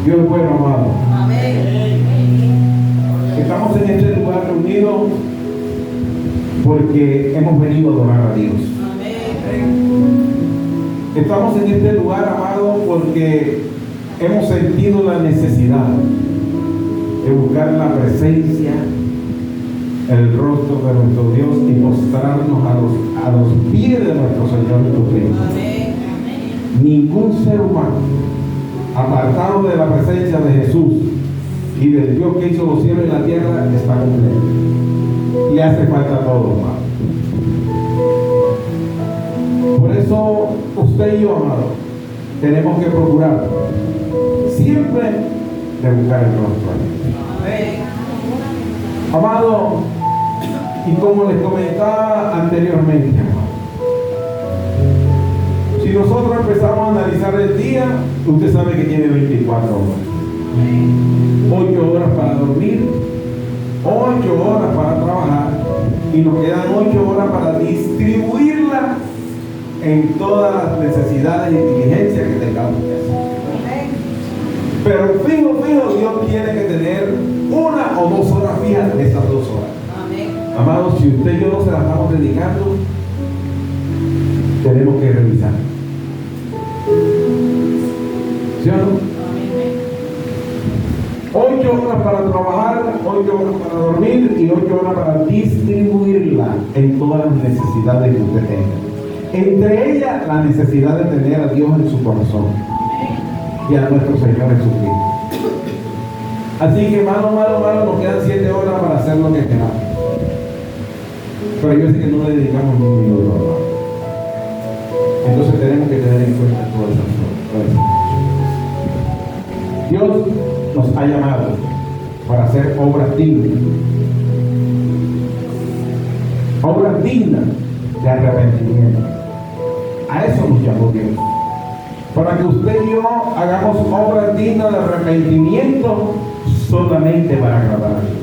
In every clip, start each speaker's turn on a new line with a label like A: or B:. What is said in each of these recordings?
A: Dios es bueno, amado.
B: Amén.
A: Estamos en este lugar reunidos porque hemos venido a adorar a Dios. Estamos en este lugar, amado, porque hemos sentido la necesidad de buscar la presencia, el rostro de nuestro Dios y mostrarnos a los pies de nuestro Señor Jesucristo. Ningún ser humano apartado de la presencia de Jesús y del Dios que hizo los cielos y la tierra está completo. Y hace falta todo, amado. Por eso usted y yo, amado, tenemos que procurar siempre de buscar el rostro de Dios. Amado, y como les comentaba anteriormente, amado, si nosotros empezamos a analizar el día, usted sabe que tiene 24 horas. 8 horas para dormir, 8 horas para trabajar, y nos quedan 8 horas para distribuirla en todas las necesidades y diligencias que tengamos que hacer. Pero fijo, Dios tiene que tener 1 o 2 horas fijas de esas 2 horas. Amados, si usted y yo no se las estamos dedicando, tenemos que revisar. ¿Sí o no? 8 horas para trabajar, 8 horas para dormir y 8 horas para distribuirla en todas las necesidades que usted tenga. Entre ellas, la necesidad de tener a Dios en su corazón y a nuestro Señor Jesucristo. Así que, malo, nos quedan 7 horas para hacer lo que queramos. Pero yo sé que no le dedicamos ni un minuto, hermano. Entonces tenemos que tener en cuenta todas esas cosas. Dios nos ha llamado para hacer obras dignas. Obras dignas de arrepentimiento. A eso nos llamó Dios. Para que usted y yo hagamos obras dignas de arrepentimiento solamente para agradar a Dios.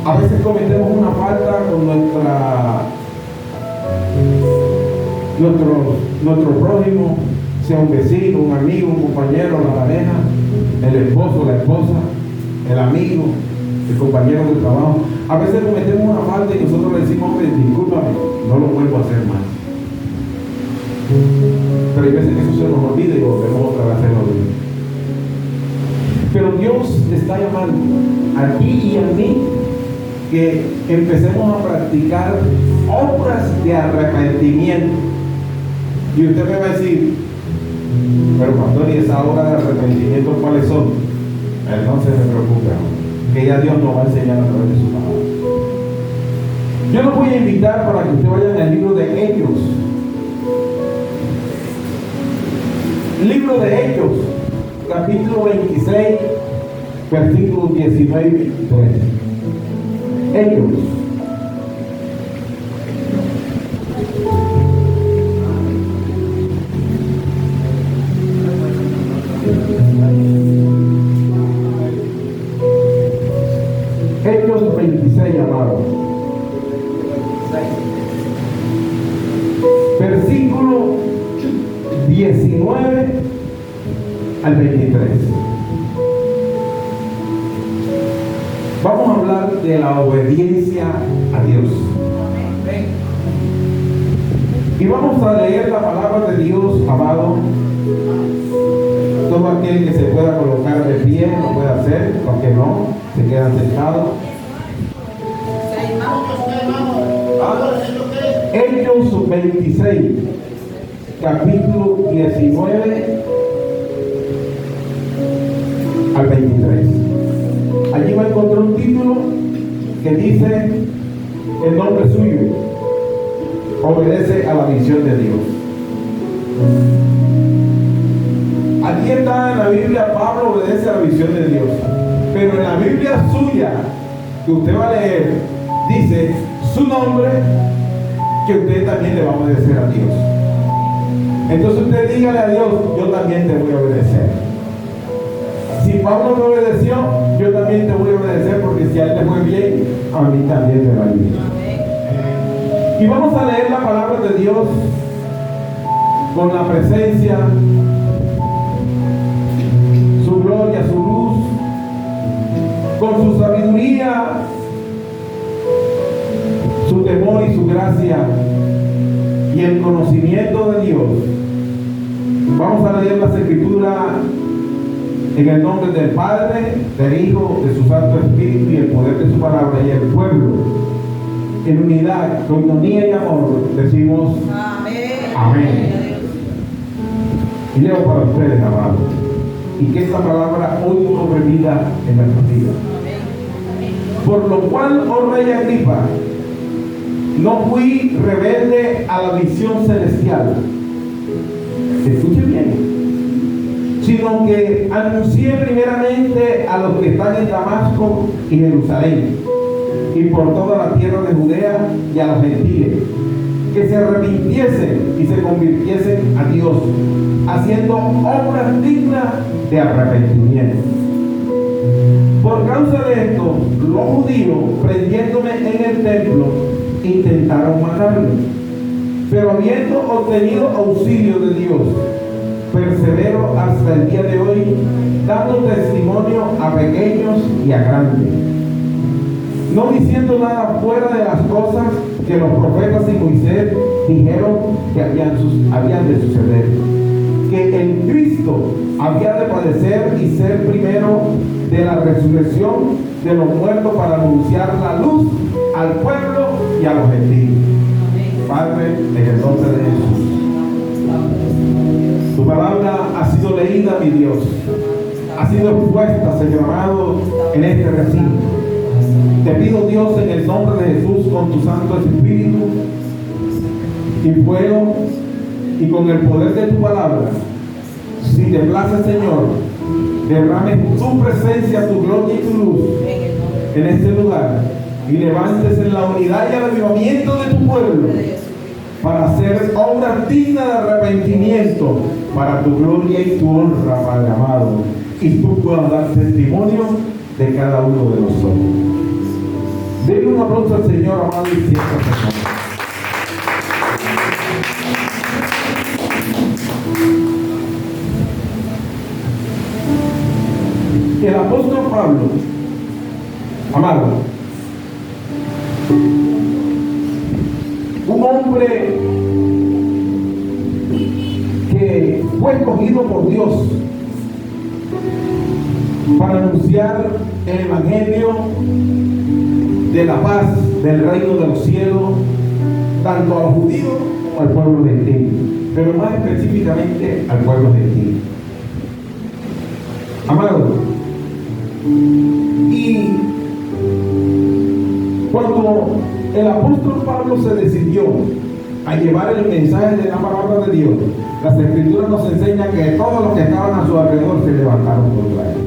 A: A veces cometemos una falta con nuestro prójimo, sea un vecino, un amigo, un compañero, la pareja, el esposo, la esposa, el amigo, el compañero de trabajo. A veces cometemos una falta y nosotros le decimos, hombre, discúlpame, no lo vuelvo a hacer más. Pero hay veces que eso se nos olvida y volvemos otra vez a hacerlo bien. Pero Dios está llamando a ti y a mí que empecemos a practicar obras de arrepentimiento. Y usted me va a decir, pero pastor, ¿y esa obra de arrepentimiento cuáles son? No se preocupe, que ya Dios nos va a enseñar a través de su palabra. Yo los voy a invitar para que usted vaya al libro de Hechos. Libro de Hechos, capítulo 26, versículos 19 y 23. Hechos. Hechos 26, amado. Versículo 19 al 23. Vamos a hablar de la obediencia a Dios. Y vamos a leer la palabra de Dios, amado. Todo aquel que se pueda colocar de pie lo puede hacer, los que no, se quedan sentados. Hechos 26, capítulo 19 al 23. Allí va a encontrar un título que dice el nombre suyo: obedece a la visión de Dios. Aquí está en la Biblia, Pablo obedece a la visión de Dios. Pero en la Biblia suya, que usted va a leer, dice su nombre, que usted también le va a obedecer a Dios. Entonces usted dígale a Dios, yo también te voy a obedecer. Si Pablo me obedeció, yo también te voy a obedecer, porque si a él le fue bien, a mí también me va bien. Y vamos a leer la palabra de Dios con la presencia gracia y el conocimiento de Dios. Vamos a leer las Escrituras en el nombre del Padre, del Hijo, de su Santo Espíritu y el poder de su palabra, y el pueblo, en unidad, coinonía y amor, decimos amén. Amén. Y leo para ustedes, amados, y que esta palabra hoy cobre vida en nuestra vida. Por lo cual, oh Rey Agripa, no fui rebelde a la visión celestial. Escuche bien. Sino que anuncié primeramente a los que están en Damasco y Jerusalén, y por toda la tierra de Judea y a los gentiles, que se arrepintiesen y se convirtiesen a Dios, haciendo obras dignas de arrepentimiento. Por causa de esto, los judíos, prendiéndome en el templo, intentaron matarme. Pero habiendo obtenido auxilio de Dios, persevero hasta el día de hoy, dando testimonio a pequeños y a grandes, no diciendo nada fuera de las cosas que los profetas y Moisés dijeron que habían de suceder, que el Cristo había de padecer y ser primero de la resurrección de los muertos para anunciar la luz al pueblo y a los gentiles. Padre, en el nombre de Jesús, tu palabra ha sido leída, mi Dios, ha sido expuesta, Señor amado, en este recinto. Te pido, Dios, en el nombre de Jesús, con tu Santo Espíritu y fuego y con el poder de tu palabra, si te place, Señor, derrame tu presencia, tu gloria y tu luz en este lugar, y levantes en la unidad y el avivamiento de tu pueblo para hacer obras dignas de arrepentimiento para tu gloria y tu honra, Padre amado, y tú puedas dar testimonio de cada uno de nosotros. Denle un aplauso al Señor, amado, y siéntate, Señor. El apóstol Pablo, amado, un hombre que fue escogido por Dios para anunciar el evangelio de la paz del reino de los cielos, tanto a los judíos como al pueblo gentil, pero más específicamente al pueblo gentil. Amado, y cuando el apóstol Pablo se decidió a llevar el mensaje de la palabra de Dios, las Escrituras nos enseñan que todos los que estaban a su alrededor se levantaron contra él.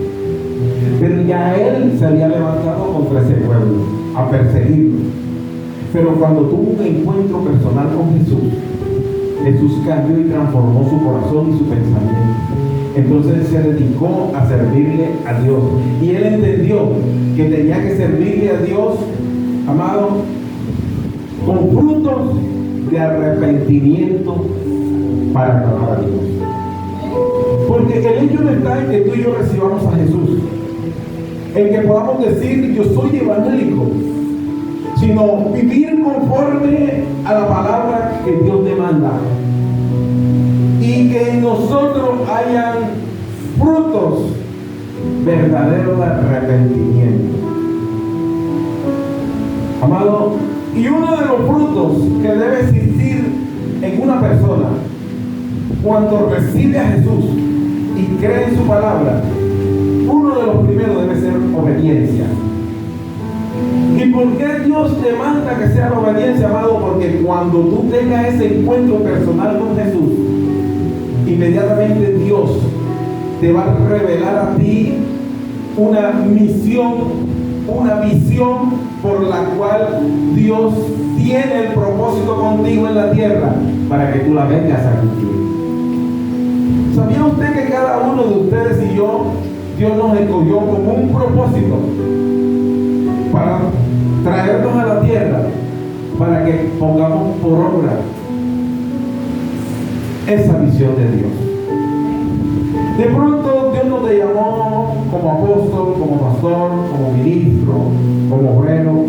A: Pero ya él se había levantado contra ese pueblo, a perseguirlo. Pero cuando tuvo un encuentro personal con Jesús, Jesús cambió y transformó su corazón y su pensamiento. Entonces se dedicó a servirle a Dios. Y él entendió que tenía que servirle a Dios, amado, con frutos de arrepentimiento para agradar a Dios. Porque el hecho no está en que tú y yo recibamos a Jesús, en que podamos decir yo soy evangélico, sino vivir conforme a la palabra que Dios demanda, y que en nosotros hayan frutos verdaderos de arrepentimiento. Amado, y uno de los frutos que debe existir en una persona cuando recibe a Jesús y cree en su palabra, uno de los primeros debe ser obediencia. ¿Y por qué Dios te manda que sea la obediencia, amado? Porque cuando tú tengas ese encuentro personal con Jesús, inmediatamente Dios te va a revelar a ti una misión, una visión por la cual Dios tiene el propósito contigo en la tierra para que tú la vengas a cumplir. ¿Sabía usted que cada uno de ustedes y yo, Dios nos escogió como un propósito para traernos a la tierra, para que pongamos por obra esa visión de Dios? De pronto Dios no te llamó como apóstol, como pastor, como ministro, como obrero,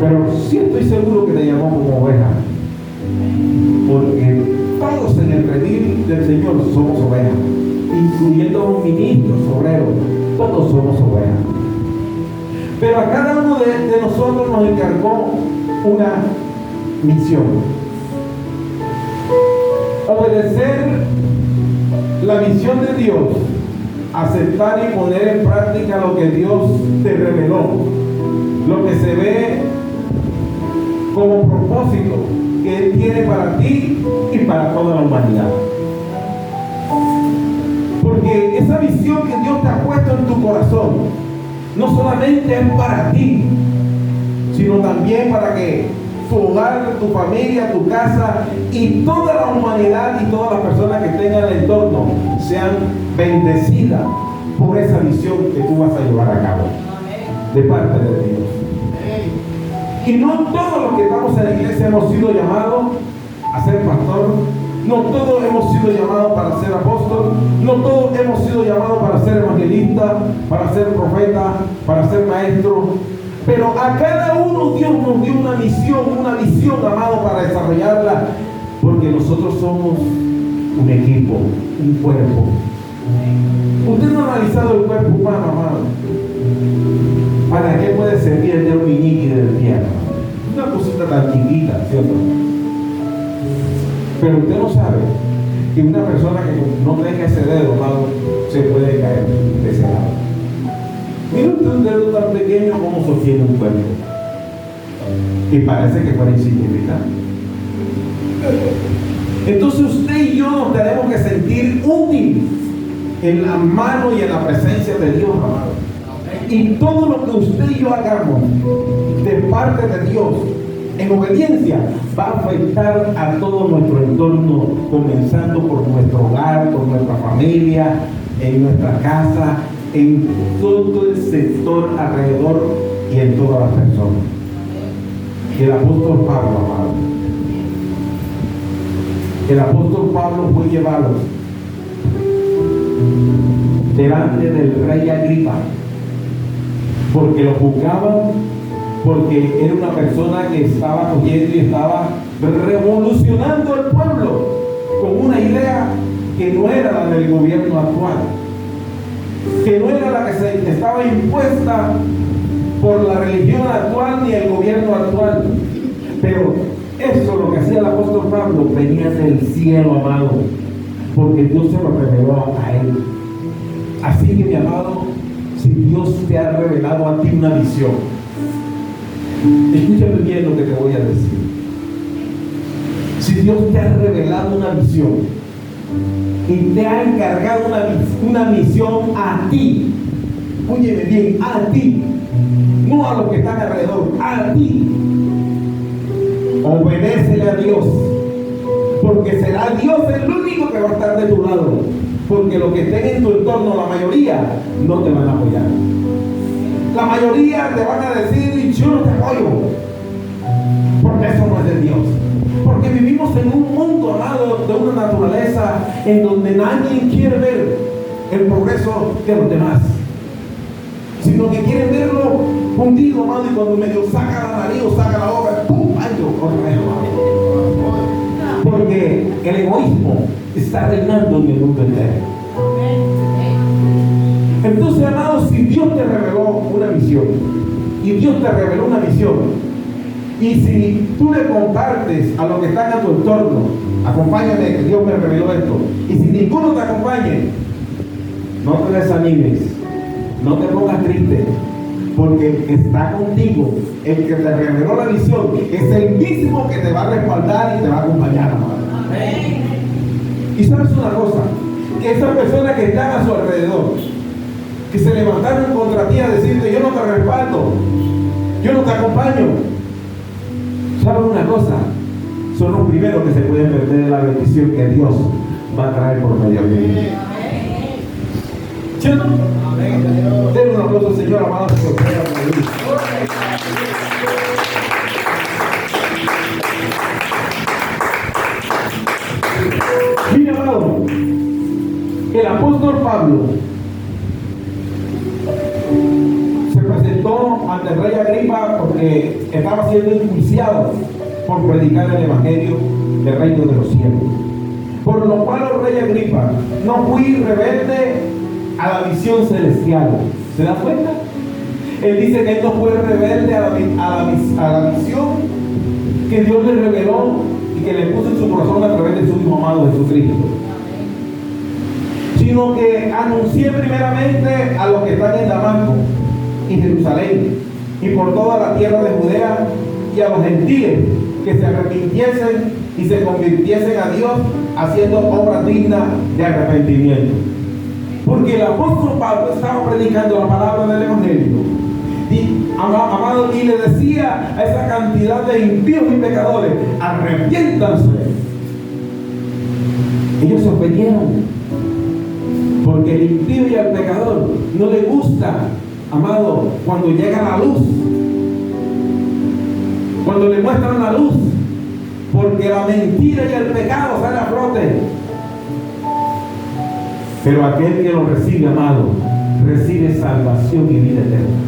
A: Pero sí estoy seguro que te llamó como oveja. Porque todos en el redil del Señor somos ovejas, incluyendo ministros, obreros, todos somos ovejas. Pero a cada uno de nosotros nos encargó una misión: obedecer la misión de Dios, aceptar y poner en práctica lo que Dios te reveló, lo que se ve como propósito que Él tiene para ti y para toda la humanidad. Porque esa visión que Dios te ha puesto en tu corazón no solamente es para ti, sino también para que tu hogar, tu familia, tu casa y toda la humanidad y todas las personas que tengan el entorno sean bendecidas por esa visión que tú vas a llevar a cabo de parte de Dios. Y no todos los que estamos en la iglesia hemos sido llamados a ser pastor, no todos hemos sido llamados para ser apóstol, no todos hemos sido llamados para ser evangelista, para ser profeta, para ser maestro. Pero a cada uno Dios nos dio una visión, amado, para desarrollarla, porque nosotros somos un equipo, un cuerpo. Usted no ha analizado el cuerpo humano, amado. ¿Para qué puede servir el dedo meñique del pie? Una cosita tan chiquita, ¿cierto? Pero usted no sabe que una persona que no tenga ese dedo, amado, se puede caer de ese lado. Mira usted un dedo tan pequeño como sostiene un cuerpo. Y parece que fuera insignificante. Entonces usted y yo nos tenemos que sentir útiles en la mano y en la presencia de Dios, amado. Y todo lo que usted y yo hagamos de parte de Dios en obediencia va a afectar a todo nuestro entorno, comenzando por nuestro hogar, por nuestra familia, en nuestra casa, en todo el sector alrededor y en todas las personas. El apóstol Pablo, amado, el apóstol Pablo fue llevado delante del rey Agripa porque lo juzgaban, porque era una persona que estaba cogiendo y estaba revolucionando el pueblo con una idea que no era la del gobierno actual, que no era la que se estaba impuesta por la religión actual ni el gobierno actual. Pero eso, lo que hacía el apóstol Pablo, venía del cielo, amado, porque Dios se lo reveló a él. Así que, mi amado, si Dios te ha revelado a ti una visión, escúchame bien lo que te voy a decir. Si Dios te ha revelado una visión y te ha encargado una misión a ti, óyeme bien, a ti, no a los que están alrededor, a ti, obedécele a Dios, porque será Dios el único que va a estar de tu lado, porque los que estén en tu entorno, la mayoría no te van a apoyar. La mayoría te van a decir: yo no te apoyo, porque eso no es de Dios. Porque vivimos en un mundo, amado, de una naturaleza en donde nadie quiere ver el progreso de los demás, sino que quieren verlo hundido, amado, y cuando medio saca la nariz o saca la boca, ¡pum! ¡Ay, porque el egoísmo está reinando en el mundo entero. Entonces, amados, si Dios te reveló una visión, y Dios te reveló una visión, y si tú le compartes a los que están a tu entorno: acompáñame, que Dios me reveló esto, y si ninguno te acompañe, no te desanimes, no te pongas triste, porque el que está contigo, el que te reveló la visión, es el mismo que te va a respaldar y te va a acompañar, amado. Y sabes una cosa, que esas personas que están a su alrededor, que se levantaron contra ti a decirte: yo no te respaldo, yo no te acompaño, ¿sabes una cosa? Son los primeros que se pueden perder de la bendición que Dios va a traer por medio de ellos. ¿Sí o no? Denle un aplauso al Señor, amado, que se pueda morir. Mira, amado, el apóstol Pablo se presentó presentó ante el rey Agripa porque estaba siendo enjuiciado por predicar el evangelio del reino de los cielos. Por lo cual, el rey Agripa, no fui rebelde a la visión celestial. ¿Se da cuenta? Él dice que él no fue rebelde a la visión que Dios le reveló y que le puso en su corazón a través de su Hijo amado Jesucristo, sino que anuncié primeramente a los que están en Damasco y Jerusalén y por toda la tierra de Judea y a los gentiles que se arrepintiesen y se convirtiesen a Dios haciendo obras dignas de arrepentimiento. Porque el apóstol Pablo estaba predicando la palabra del evangelio amado, y le decía a esa cantidad de impíos y pecadores: arrepiéntanse. Ellos se ofendieron, porque el impío y al pecador no le gusta, amado, cuando llega la luz, cuando le muestran la luz, porque la mentira y el pecado salen a flote. Pero aquel que lo recibe, amado, recibe salvación y vida eterna.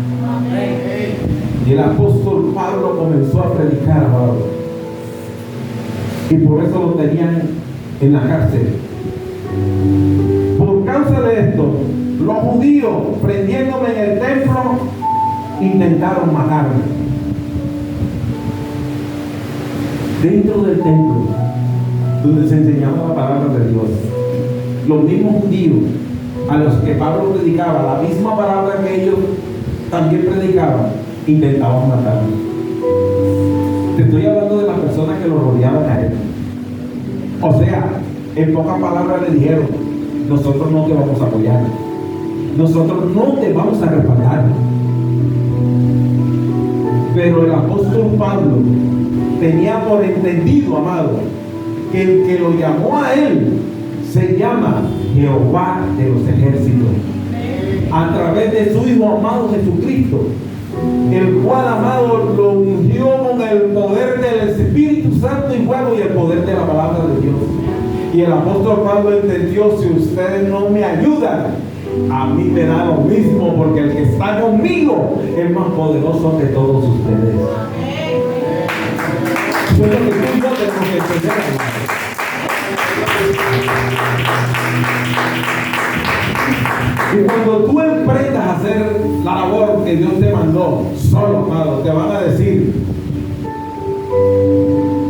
A: Y el apóstol Pablo comenzó a predicar, amado, y por eso lo tenían en la cárcel. Por causa de esto, los judíos, prendiéndome en el templo, intentaron matarme. Dentro del templo, donde se enseñaba la palabra de Dios, los mismos judíos a los que Pablo predicaba la misma palabra que ellos también predicaban, intentaban matarme. Te estoy hablando de las personas que lo rodeaban a él. O sea, en pocas palabras le dijeron: nosotros no te vamos a apoyar, nosotros no te vamos a respaldar. Pero el apóstol Pablo tenía por entendido, amado, que el que lo llamó a él se llama Jehová de los ejércitos, a través de su Hijo amado Jesucristo, el cual, amado, lo ungió con el poder del Espíritu Santo y fuego y el poder de la palabra de Dios. Y el apóstol Pablo entendió: si ustedes no me ayudan, a mí me da lo mismo, porque el que está conmigo es más poderoso que todos ustedes. Eso es lo que tú y yo tenemos que entender, hermano. Y cuando tú emprendas a hacer la labor que Dios te mandó solo, amado, te van a decir: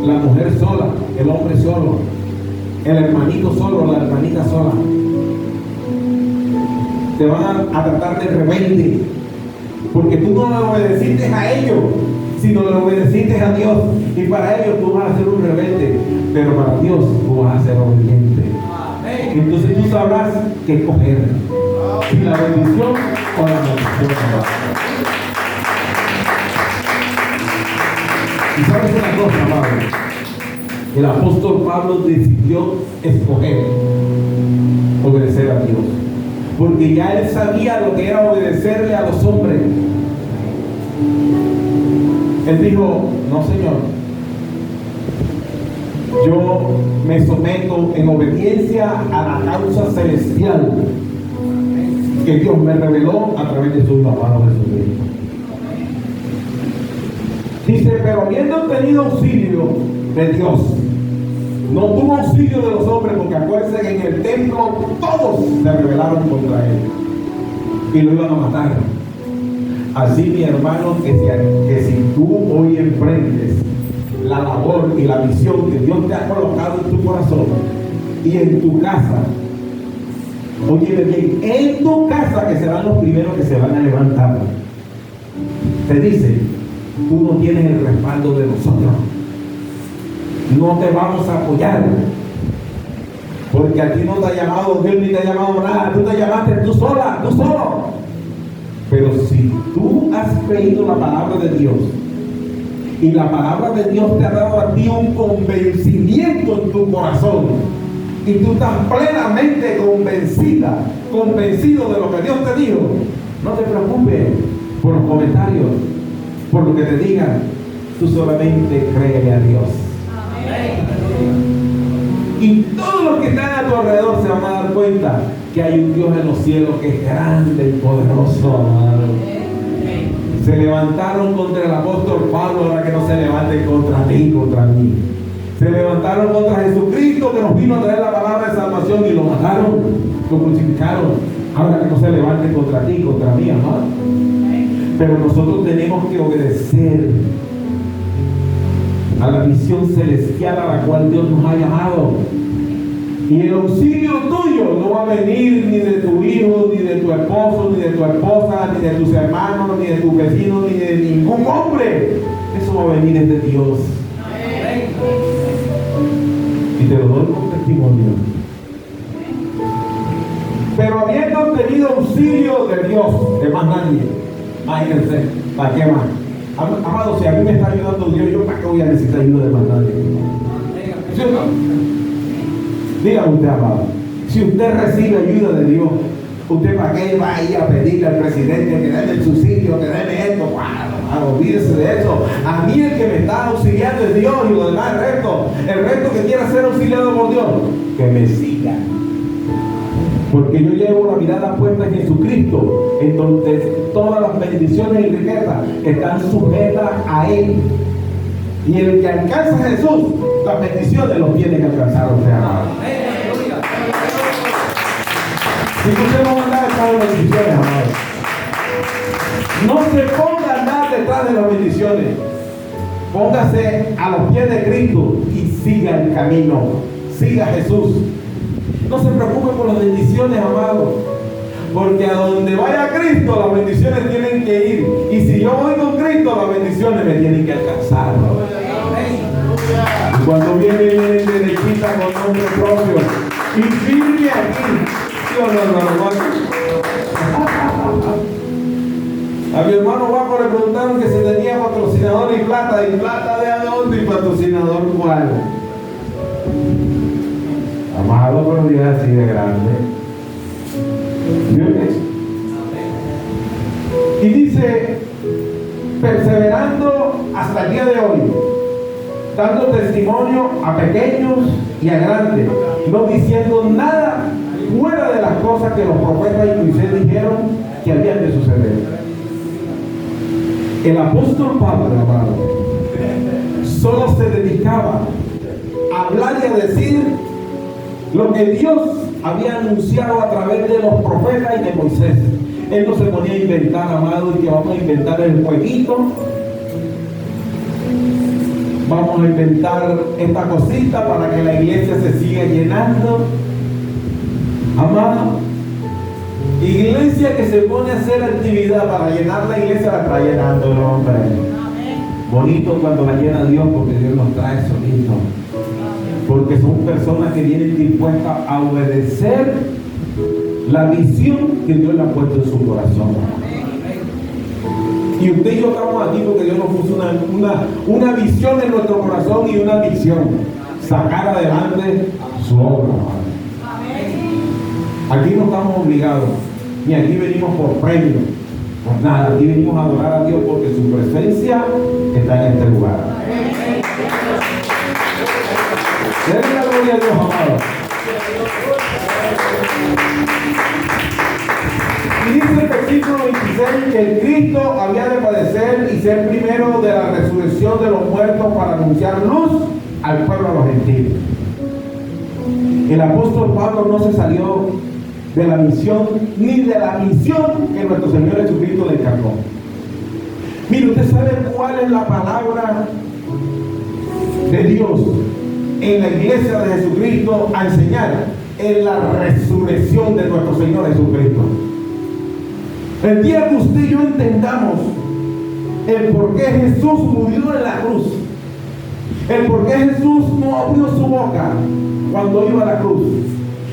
A: la mujer sola, el hombre solo, el hermanito solo, la hermanita sola. Te van a tratar de rebelde, porque tú no le obedeciste a ellos, sino le obedeciste a Dios. Y para ellos tú vas a ser un rebelde, pero para Dios tú vas a ser obediente. Entonces tú sabrás qué escoger, si la bendición o la maldición. Y sabes una cosa, amado, el apóstol Pablo decidió escoger obedecer a Dios, porque ya él sabía lo que era obedecerle a los hombres. Él dijo: no, Señor, yo me someto en obediencia a la causa celestial que Dios me reveló a través de su Hijo amado Jesucristo. Dice: pero habiendo tenido auxilio de Dios, no tuvo auxilio de los hombres, porque acuérdense que en el templo todos se rebelaron contra él y lo iban a matar. Así, mi hermano, que si tú hoy emprendes la labor y la misión que Dios te ha colocado en tu corazón y en tu casa, oye bien, en tu casa, que serán los primeros que se van a levantar, te dice: tú no tienes el respaldo de nosotros, no te vamos a apoyar, porque a ti no te ha llamado Dios ni te ha llamado nada, tú te llamaste tú sola, tú solo. Pero si tú has creído la palabra de Dios y la palabra de Dios te ha dado a ti un convencimiento en tu corazón, y tú estás plenamente convencido de lo que Dios te dijo, no te preocupes por los comentarios, por lo que te digan. Tú solamente créele a Dios. Y todos los que están a tu alrededor se van a dar cuenta que hay un Dios en los cielos que es grande y poderoso, amado. Se levantaron contra el apóstol Pablo, ahora que no se levanten contra ti, contra mí. Se levantaron contra Jesucristo, que nos vino a traer la palabra de salvación, y lo mataron, lo crucificaron. Ahora que no se levanten contra ti, contra mí, amado. Pero nosotros tenemos que obedecer a la misión celestial a la cual Dios nos ha llamado. Y el auxilio tuyo no va a venir ni de tu hijo, ni de tu esposo, ni de tu esposa, ni de tus hermanos, ni de tu vecino, ni de ningún hombre. Eso va a venir de Dios. Y te lo doy con testimonio. Pero habiendo tenido auxilio de Dios, de más nadie, imagínense, ¿para qué más? Amado, si a mí me está ayudando Dios, ¿yo para qué voy a necesitar ayuda de más nadie? ¿Sí o no? Dígame usted, amado, si usted recibe ayuda de Dios, ¿usted para qué va a ir a pedirle al presidente que déme el subsidio, que déme esto? ¡Wow! Olvídese de eso. A mí el que me está auxiliando es Dios, y lo demás es el resto que quiera ser auxiliado por Dios, que me siga. Porque yo llevo la mirada puesta en Jesucristo, en donde todas las bendiciones y riquezas están sujetas a Él. Y el que alcanza a Jesús, las bendiciones los tiene que alcanzar a usted, amado. Si usted no va a andar detrás de las bendiciones, amado, no se ponga a andar detrás de las bendiciones. Póngase a los pies de Cristo y siga el camino. Siga a Jesús. No se preocupe por las bendiciones, amado, porque a donde vaya Cristo, las bendiciones tienen que ir. Y si yo voy con Cristo, las bendiciones me tienen que alcanzar. Y cuando viene derechita con nombre propio y firme aquí, a mi hermano Baco le preguntaron que si tenía patrocinador y plata de dónde y patrocinador cuál. Amado, pero Dios es así de grande. ¿Dios es? Y dice, perseverando hasta el día de hoy, dando testimonio a pequeños y a grandes, no diciendo nada fuera de las cosas que los profetas y Moisés dijeron que habían de suceder. El apóstol Pablo, amado, solo se dedicaba a hablar y a decir lo que Dios había anunciado a través de los profetas y de Moisés. Él no se ponía a inventar, amado, y que vamos a inventar el jueguito, vamos a inventar esta cosita para que la iglesia se siga llenando. Amado, iglesia que se pone a hacer actividad para llenar la iglesia, la está llenando el hombre. Bonito cuando la llena Dios, porque Dios nos trae solito. Porque son personas que vienen dispuestas a obedecer la visión que Dios le ha puesto en su corazón. Y usted y yo estamos aquí porque Dios nos puso una visión en nuestro corazón y una misión: sacar adelante su obra. Aquí no estamos obligados, ni aquí venimos por premio, por nada. Aquí venimos a adorar a Dios porque su presencia está en este lugar. Denle la gloria a Dios, amado. Y dice el versículo 26 que el Cristo había de padecer y ser primero de la resurrección de los muertos para anunciar luz al pueblo de los gentiles. El apóstol Pablo no se salió de la misión, ni de la misión que nuestro Señor Jesucristo le encargó. Mire, ¿usted sabe cuál es la palabra de Dios en la iglesia de Jesucristo a enseñar? En la resurrección de nuestro Señor Jesucristo. El día que usted y yo entendamos el por qué Jesús murió en la cruz, el por qué Jesús no abrió su boca cuando iba a la cruz,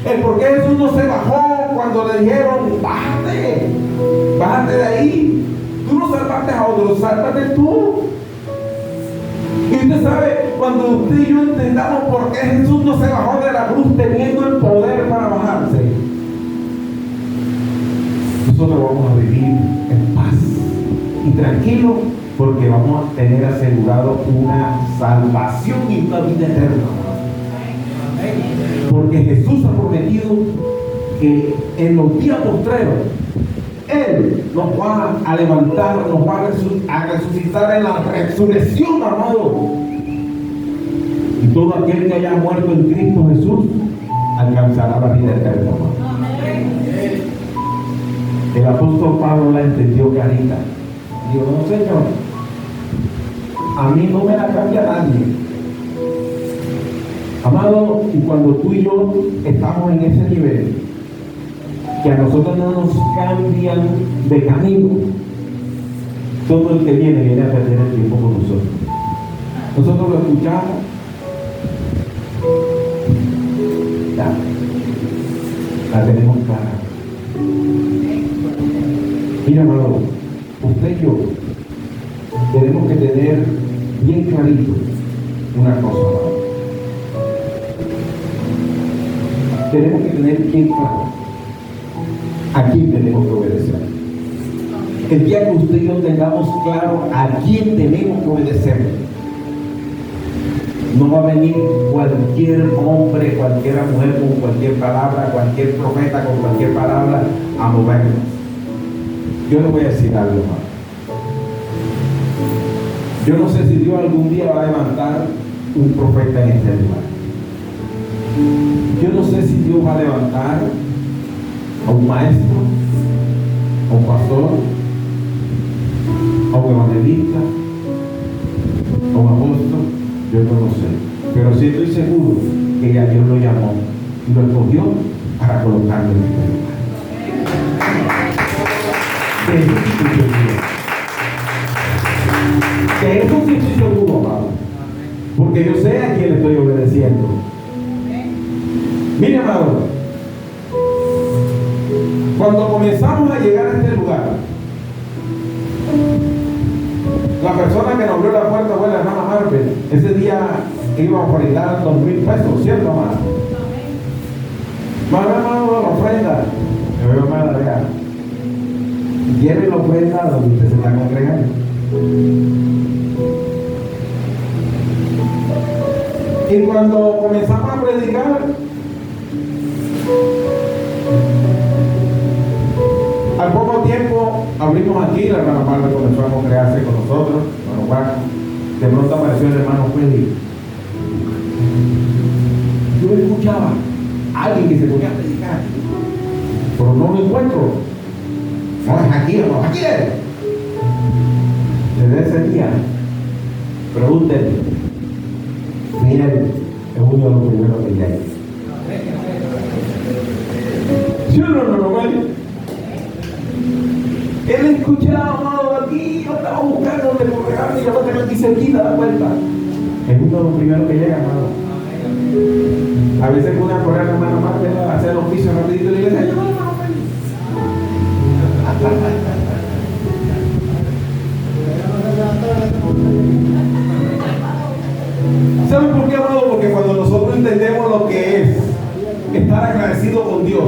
A: el por qué Jesús no se bajó cuando le dijeron bájate de ahí, tú no salvaste a otros, sálvate tú. Y usted sabe, cuando usted y yo entendamos por qué Jesús no se bajó de la cruz teniendo el poder para bajarse, nosotros vamos a vivir en paz y tranquilo, porque vamos a tener asegurado una salvación y una vida eterna. Porque Jesús ha prometido que en los días postreros Él nos va a levantar, nos va a resucitar en la resurrección, amado. Y todo aquel que haya muerto en Cristo Jesús alcanzará la vida eterna, amado. El apóstol Pablo la entendió clarita. Dijo, no, Señor, a mí no me la cambia nadie. Amado, y cuando tú y yo estamos en ese nivel, que a nosotros no nos cambian de camino, todo el que viene a perder el tiempo con nosotros. Nosotros lo escuchamos, ya, la tenemos clara. Mira, amado, usted y yo tenemos que tener bien clarito una cosa, amado. Tenemos que tener bien claro a quién tenemos que obedecer. El día que usted y yo tengamos claro a quién tenemos que obedecer, no va a venir cualquier hombre, cualquier mujer con cualquier palabra, cualquier profeta con cualquier palabra a movernos. Yo le voy a decir algo, hermano. Yo no sé si Dios algún día va a levantar un profeta en este lugar. Yo no sé si Dios va a levantar a un maestro, a un pastor, a un evangelista, a un apóstol. Yo no lo sé, pero sí estoy seguro que ya Dios lo llamó y lo escogió para colocarlo en este lugar. De eso sí estoy seguro, amado, porque yo sé a quién estoy obedeciendo. Mire, amado, cuando comenzamos a llegar a este lugar, la persona que nos abrió la puerta fue la hermana Marvel. Ese día íbamos a brindar 2,000 pesos, ¿cierto, amado? Hermano, la ofrenda. Me veo mal, vea. Lleve la ofrenda donde usted se está congregando. Y cuando comenzamos a predicar, al poco tiempo abrimos aquí, la hermana Marvel comenzó a congregarse con nosotros, hermano Juan. De pronto apareció el hermano Félix. Yo escuchaba a alguien que se ponía a predicar, pero no lo encuentro. No es aquí, no es aquí. Desde ese día, pregúntenle, miren, es uno de los primeros que hay. ¿Sí o no, Él escuchaba, amado, aquí, yo estaba buscando donde congregarme y yo lo tengo aquí cerquita, da vuelta. Es uno de los primeros que llega, amado. A veces una correa hermana Marvel a hacer el oficio rapidito y le dice, yo no, ¿saben por qué, amado? Porque cuando nosotros entendemos lo que es estar agradecido con Dios,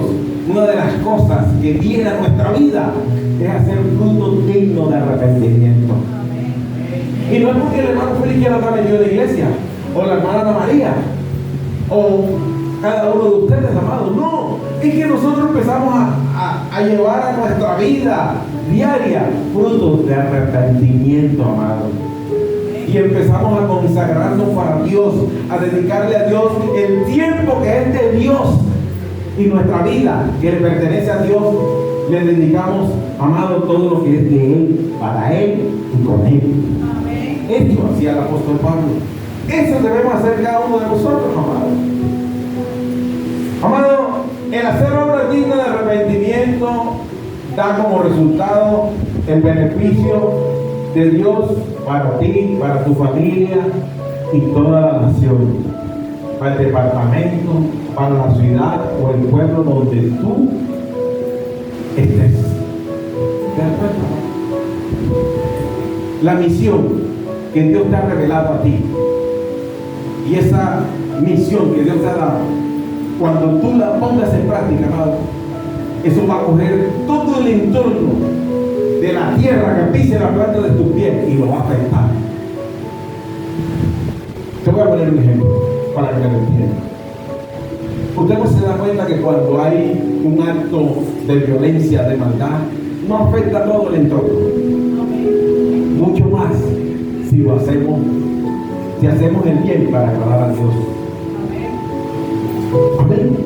A: una de las cosas que viene a nuestra vida es hacer fruto digno de arrepentimiento. Y no es porque el hermano Félix ya no está metido en la iglesia, o la hermana Ana María, o cada uno de ustedes, amados. No, es que nosotros empezamos a llevar a nuestra vida diaria frutos de arrepentimiento, amados. Y empezamos a consagrarnos para Dios, a dedicarle a Dios el tiempo que es de Dios. Y nuestra vida, que le pertenece a Dios, le dedicamos, amado, todo lo que es de Él, para Él y con Él. Amén. Esto hacía el apóstol Pablo. Eso debemos hacer cada uno de nosotros, amado. Amado, el hacer obras dignas de arrepentimiento da como resultado el beneficio de Dios para ti, para tu familia y toda la nación, para el departamento, para la ciudad o el pueblo donde tú estés. ¿Te das cuenta? La misión que Dios te ha revelado a ti y esa misión que Dios te ha dado, cuando tú la pongas en práctica, amado, eso va a coger todo el entorno de la tierra que pise la planta de tus pies y lo va a afectar. Te voy a poner un ejemplo para que me entiendan. Usted no se da cuenta que cuando hay un acto de violencia, de maldad, no afecta a todo el entorno. Mucho más si lo hacemos, si hacemos el bien para agradar a Dios. Amén.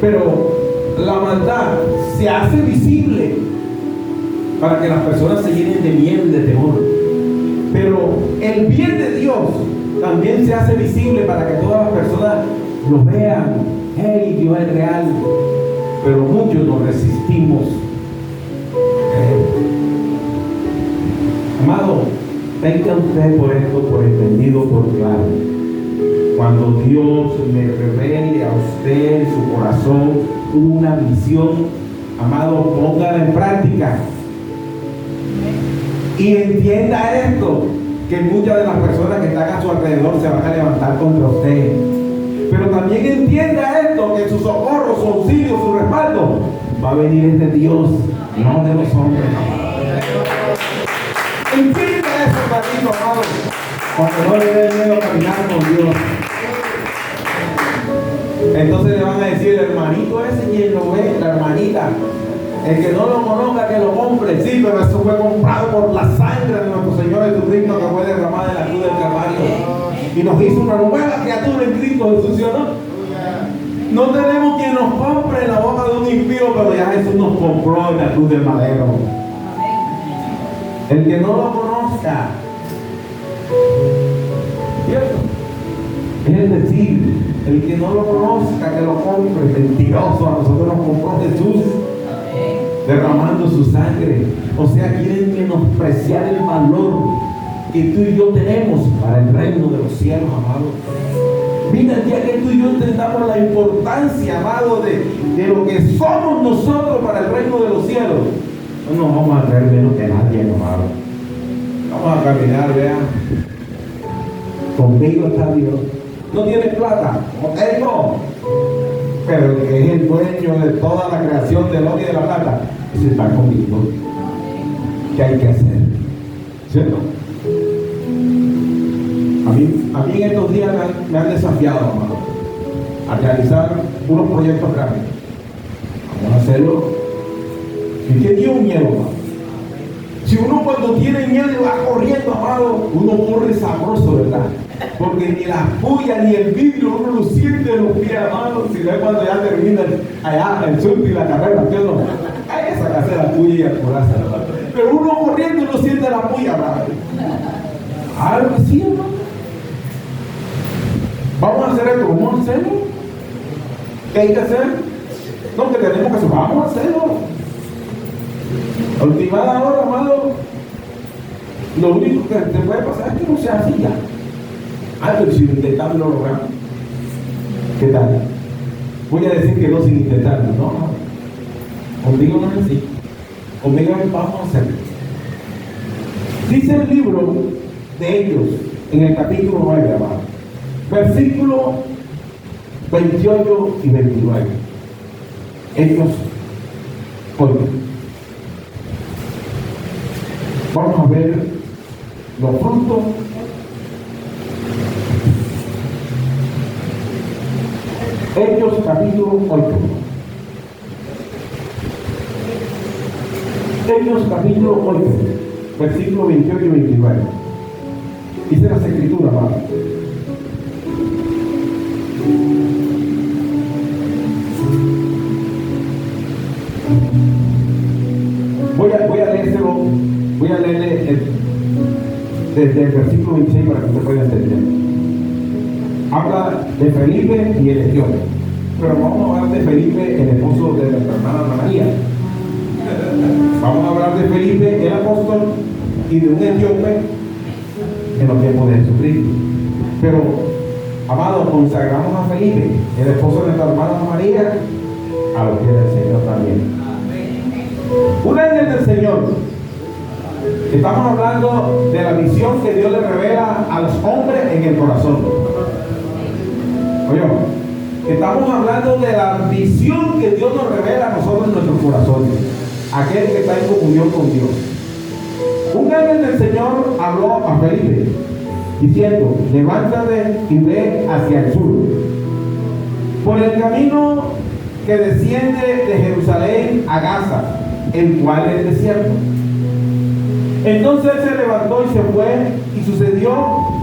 A: Pero la maldad se hace visible para que las personas se llenen de miedo y de temor. Pero el bien de Dios también se hace visible para que todas las personas lo vean. Hey, Dios es real. Pero muchos nos resistimos. Amado, tenga usted por esto, por entendido, por claro. Cuando Dios le revele a usted en su corazón una visión, amado, póngala en práctica. Y entienda esto, que muchas de las personas que están a su alrededor se van a levantar contra usted. Pero también entienda esto, que su socorro, su auxilio, su respaldo va a venir de Dios, no de los hombres. Entienda eso, ratito, amado, cuando no le dé miedo caminar con Dios. Entonces le van a decir, el hermanito ese, quien lo ve, la hermanita, el que no lo conozca, que lo compre. Sí, pero eso fue comprado por la sangre de nuestro Señor Jesucristo, que fue derramada en la cruz del Calvario y nos hizo una nueva criatura en Cristo Jesús, ¿sí o no? No tenemos quien nos compre en la boca de un impío, pero ya Jesús nos compró en la cruz del madero. El que no lo conozca, ¿cierto? Es decir, el que no lo conozca, que lo compre. Mentiroso, a nosotros nos compró Jesús derramando su sangre. O sea, quieren menospreciar el valor que tú y yo tenemos para el reino de los cielos, amado. Mira, el día que tú y yo entendamos la importancia, amado, de lo que somos nosotros para el reino de los cielos, no nos vamos a creer menos que nadie, amado. Vamos a caminar, vean. Conmigo está Dios. ¿No tienes plata? No tengo. Pero el que es el dueño de toda la creación del oro y de la plata, ese está conmigo. ¿Qué hay que hacer? ¿Cierto? A mí en estos días me han desafiado, amado, a realizar unos proyectos grandes. Vamos a hacerlo. ¿Y qué dio miedo, amado? Si uno cuando tiene miedo va corriendo, amado, uno corre sabroso, ¿verdad? Porque ni la puya ni el vidrio uno lo siente en los pies, amado. Si no es cuando ya termina allá el surf y la carrera, ¿sí o no? Hay que sacarse la puya y apurarse, ¿verdad? Pero uno corriendo no siente la puya, amado. Algo así, hermano. Vamos a hacer esto, ¿cómo hacerlo? ¿Qué hay que hacer? No, que tenemos que hacer, vamos a hacerlo. A ultimada hora, amado, lo único que te puede pasar es que no sea así ya. Pero si lo intentamos lo logramos. ¿Qué tal? Voy a decir que no sin intentarlo. No. Conmigo no es así. Conmigo vamos a hacerlo. Dice el libro de Hechos, en el capítulo 9, amado, versículo 28 y 29. Hechos 8. Vamos a ver los frutos Hechos capítulo 8. Hechos capítulo 8, versículo 28 y 29. Dice las escrituras, amado. Voy a leérselo, voy a leerle desde el versículo 26 para que usted pueda entender. Habla de Felipe y el etíope, pero vamos a hablar de Felipe, el esposo de nuestra hermana Ana María. Vamos a hablar de Felipe, el apóstol, y de un etíope en los tiempos de Jesucristo. Pero, amado, consagramos a Felipe, el esposo de nuestra hermana Ana María, a los pies del Señor también. Un ángel del Señor. Estamos hablando de la visión que Dios le revela a los hombres en el corazón. Oye, estamos hablando de la visión que Dios nos revela a nosotros en nuestros corazones. Aquel que está en comunión con Dios. Un ángel del Señor habló a Felipe diciendo: levántate y ve hacia el sur, por el camino que desciende de Jerusalén a Gaza. el cual es desierto. Entonces él se levantó y se fue, y sucedió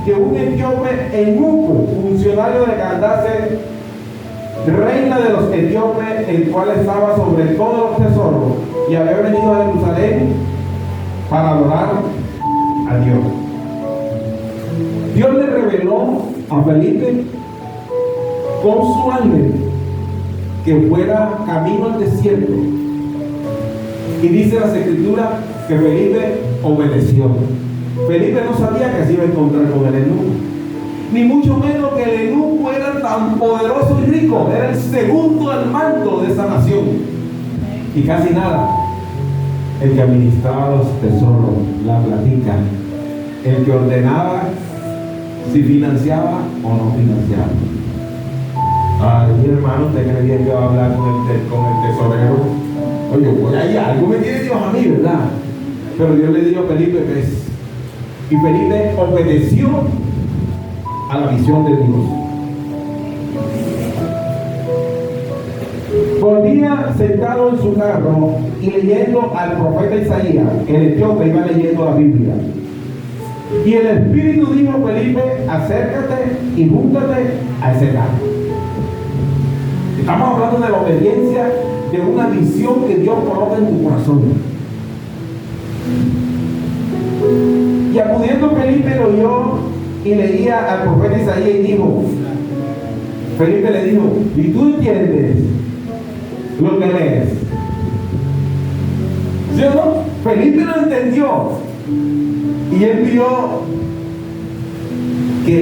A: que un etíope eunuco, funcionario de Candace, reina de los etíopes, el cual estaba sobre todos los tesoros, y había venido a Jerusalén para adorar a Dios. Dios le reveló a Felipe con su ángel que fuera camino al desierto, y dice las escrituras que Felipe obedeció. Felipe no sabía que se iba a encontrar con el eunuco, ni mucho menos que el eunuco era tan poderoso y rico, era el segundo al mando de esa nación, y casi nada, el que administraba los tesoros, la platica, el que ordenaba si financiaba o no financiaba. Ay, hermano, ¿usted creía que iba a hablar con el tesorero? Oye, pues ahí algo me tiene Dios a mí, ¿verdad? Pero Dios le dijo a Felipe que es. Y Felipe obedeció a la visión de Dios. Volvía sentado en su carro y leyendo al profeta Isaías. El etíope iba leyendo la Biblia. Y el Espíritu dijo a Felipe: acércate y júntate a ese carro. Estamos hablando de la obediencia, de una visión que Dios coloca en tu corazón. Y acudiendo Felipe lo oyó y leía al profeta Isaías y dijo, Felipe le dijo: ¿y tú entiendes lo que lees? ¿Sí o no? Felipe lo entendió, y él vio que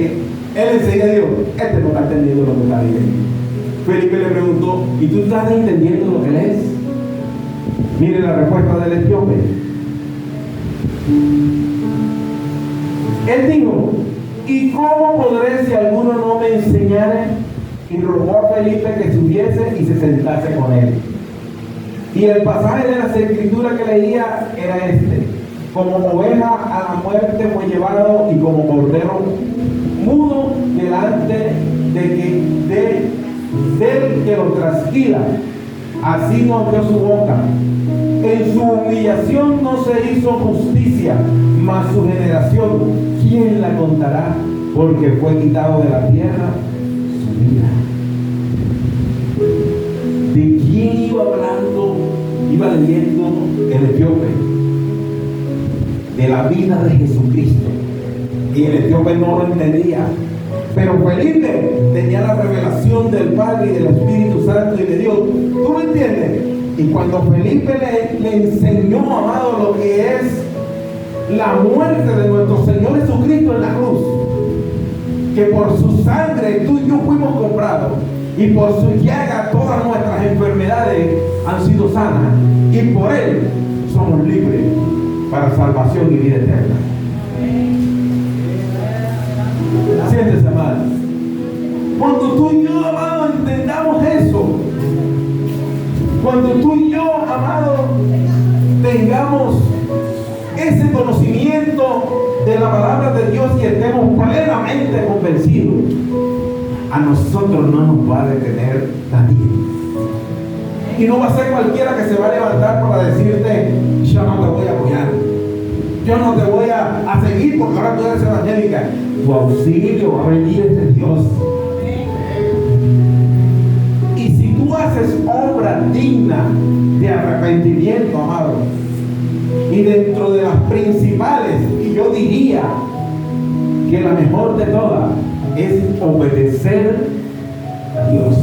A: él enseguida dijo: este no está entendiendo lo que está leyendo. Felipe le preguntó: ¿y tú estás entendiendo lo que lees? Mire la respuesta del etíope. Él dijo: ¿y cómo podré si alguno no me enseñare? Y rogó a Felipe que subiese y se sentase con él. Y el pasaje de las escrituras que leía era este: como oveja a la muerte fue llevado, y como cordero mudo delante del que lo trasquila, así no abrió su boca. En su humillación no se hizo justicia, mas su generación, ¿quién la contará? Porque fue quitado de la tierra su vida. ¿De quién iba hablando? Iba leyendo el etíope. De la vida de Jesucristo. Y el etíope no lo entendía. Pero Felipe tenía la revelación del Padre y del Espíritu Santo, y le dijo: ¿tú me entiendes? Y cuando Felipe le enseñó, amado, lo que es la muerte de nuestro Señor Jesucristo en la cruz, que por su sangre tú y yo fuimos comprados, y por su llaga todas nuestras enfermedades han sido sanas, y por él somos libres para salvación y vida eterna. Siéntese, amado. Cuando tú y yo, amado, entendamos eso, cuando tú y yo, amado, tengamos ese conocimiento de la palabra de Dios y estemos plenamente convencidos, a nosotros no nos va a detener nadie. Y no va a ser cualquiera que se va a levantar para decirte: yo no te voy a apoyar, yo no te voy a seguir porque ahora tú eres evangélica. Tu auxilio va a venir de Dios. Y si tú haces obra digna de arrepentimiento, amado, y dentro de las principales, y yo diría que la mejor de todas, es obedecer a Dios.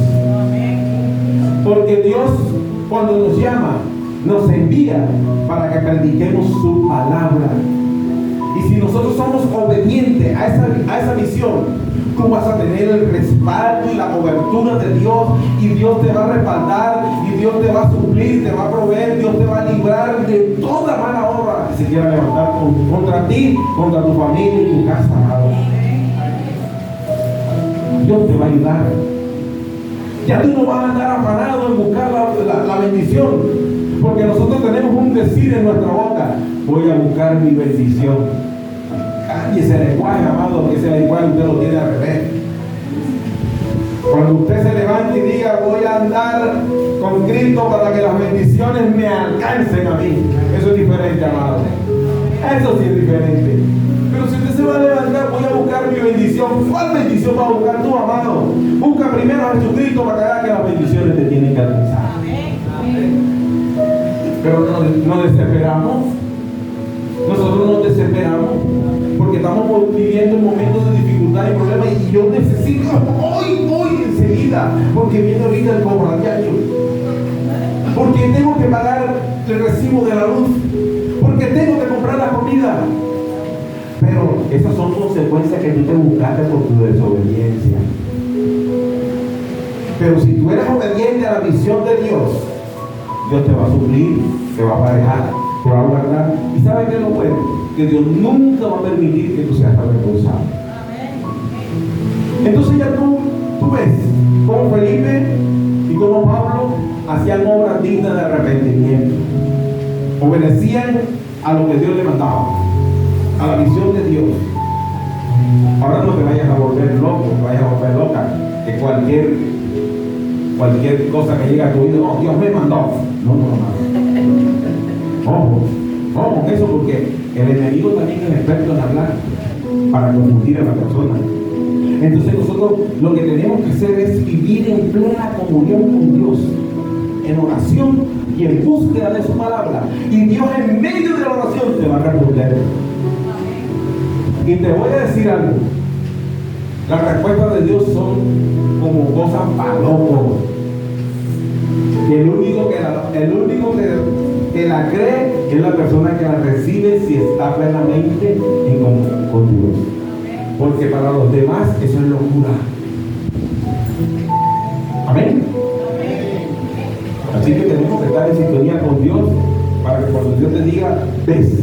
A: Porque Dios, cuando nos llama, nos envía para que prediquemos su palabra. Y si nosotros somos obedientes a esa misión, tú vas a tener el respaldo y la cobertura de Dios, y Dios te va a respaldar, y Dios te va a suplir, te va a proveer, Dios te va a librar de toda mala obra que se quiera levantar contra ti, contra tu familia y tu casa, amado. Dios te va a ayudar. Ya tú no vas a andar afanado en buscar la bendición, porque nosotros tenemos un decir en nuestra boca: voy a buscar mi bendición. Cambie ese lenguaje, amado, que ese lenguaje usted lo tiene al revés. Cuando usted se levante y diga, voy a andar con Cristo para que las bendiciones me alcancen a mí. Eso es diferente, amado. Eso sí es diferente. Pero si usted se va a levantar, voy a buscar mi bendición. ¿Cuál bendición va a buscar tú, amado? Busca primero a Jesucristo para que haga que las bendiciones te tienen que alcanzar. Pero no desesperamos. Nosotros nos desesperamos porque estamos viviendo momentos de dificultad y problemas, y yo necesito hoy enseguida, porque viene ahorita el cobro diario, porque tengo que pagar el recibo de la luz, porque tengo que comprar la comida. Pero esas son consecuencias que tú te buscaste por tu desobediencia. Pero si tú eres obediente a la visión de Dios, Dios te va a suplir, te va a aparejar, te va a guardar. ¿Y sabes qué es lo bueno? Que Dios nunca va a permitir que tú seas avergonzado. Entonces ya tú ves cómo Felipe y cómo Pablo hacían obras dignas de arrepentimiento. Obedecían a lo que Dios le mandaba, a la visión de Dios. Ahora no te vayas a volver loco, no te vayas a volver loca, que cualquier cosa que llegue a tu oído, no, Dios me mandó. No. Ojo con eso, porque el enemigo también es experto en hablar para confundir a la persona. Entonces nosotros lo que tenemos que hacer es vivir en plena comunión con Dios, en oración y en búsqueda de su palabra. Y Dios en medio de la oración te va a responder. Y te voy a decir algo. Las respuestas de Dios son como cosas para locos. El único que la cree es la persona que la recibe si está plenamente en comunión con Dios. Porque para los demás eso es locura. Amén. Así que tenemos que estar en sintonía con Dios para que cuando Dios te diga, ves.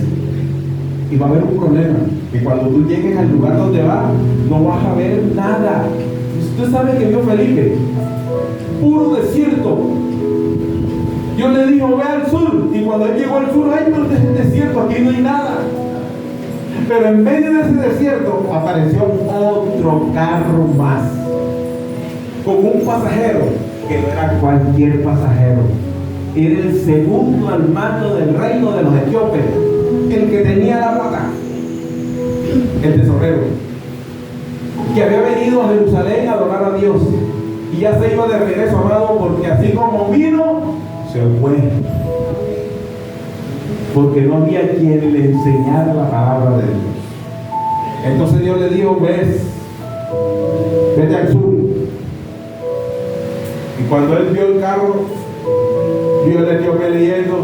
A: Y va a haber un problema, que cuando tú llegues al lugar donde vas, no vas a ver nada. Usted sabe que vio Felipe, puro desierto. Dios le dijo, ve al sur. Y cuando él llegó al sur, ay, no es desierto, aquí no hay nada. Pero en medio de ese desierto apareció otro carro más, con un pasajero que no era cualquier pasajero. Era el segundo al mando del reino de los etíopes, el que tenía la plata, el tesorero, que había venido a Jerusalén a adorar a Dios, y ya se iba de regreso, amado, porque así como vino, se fue, porque no había quien le enseñara la palabra de Dios. Entonces Dios le dijo, vete al sur. Y cuando él vio el carro, vio el etíope leyendo,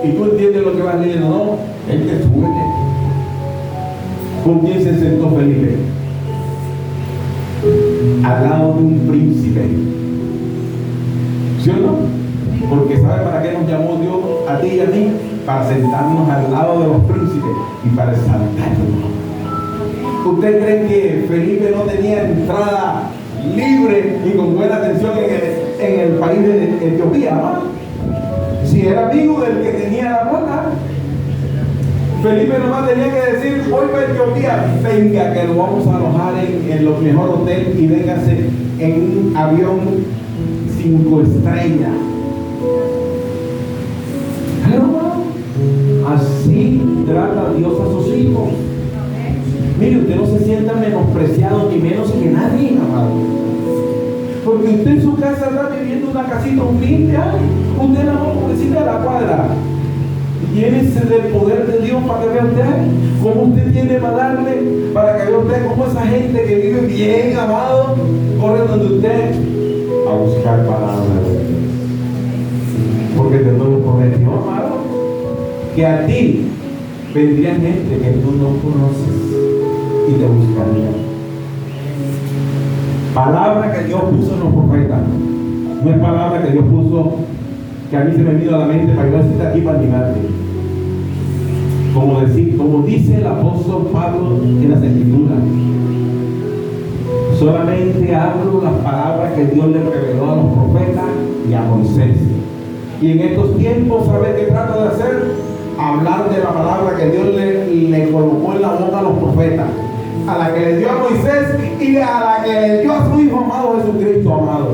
A: y tú entiendes lo que vas leyendo, ¿no? Él te sube. ¿Con quién se sentó Felipe? Al lado de un príncipe. ¿Sí o no? Porque ¿sabe para qué nos llamó Dios a ti y a mí? Para sentarnos al lado de los príncipes y para exaltarnos. ¿Usted cree que Felipe no tenía entrada libre y con buena atención en el país de Etiopía, ¿no? Si era amigo del que tenía la plata, Felipe nomás tenía que decir, voy para Etiopía, venga que lo vamos a alojar en el mejor hotel y véngase en un avión 5 estrellas. Así trata Dios a sus hijos. Mire, usted no se sienta menospreciado ni menos que nadie, amado. Porque usted en su casa está viviendo una casita humilde. Ay, usted la pobrecita de la cuadra. Llénese del poder de Dios para que vea usted cómo usted tiene para darle, para que vea usted cómo esa gente que vive bien, amado, corre donde usted a buscar palabras. Porque Dios nos prometió, amado, que a ti vendría gente que tú no conoces y te buscaría. Palabra que Dios puso en los profetas. No es palabra que Dios puso que a mí se me vino a la mente para que no esté aquí para animarte. Como dice el apóstol Pablo en las Escrituras, solamente hablo las palabras que Dios le reveló a los profetas y a Moisés. Y en estos tiempos, ¿sabe qué trato de hacer? Hablar de la palabra que Dios le colocó en la boca a los profetas. a la que le dio a Moisés y a la que le dio a su Hijo amado Jesucristo, amado.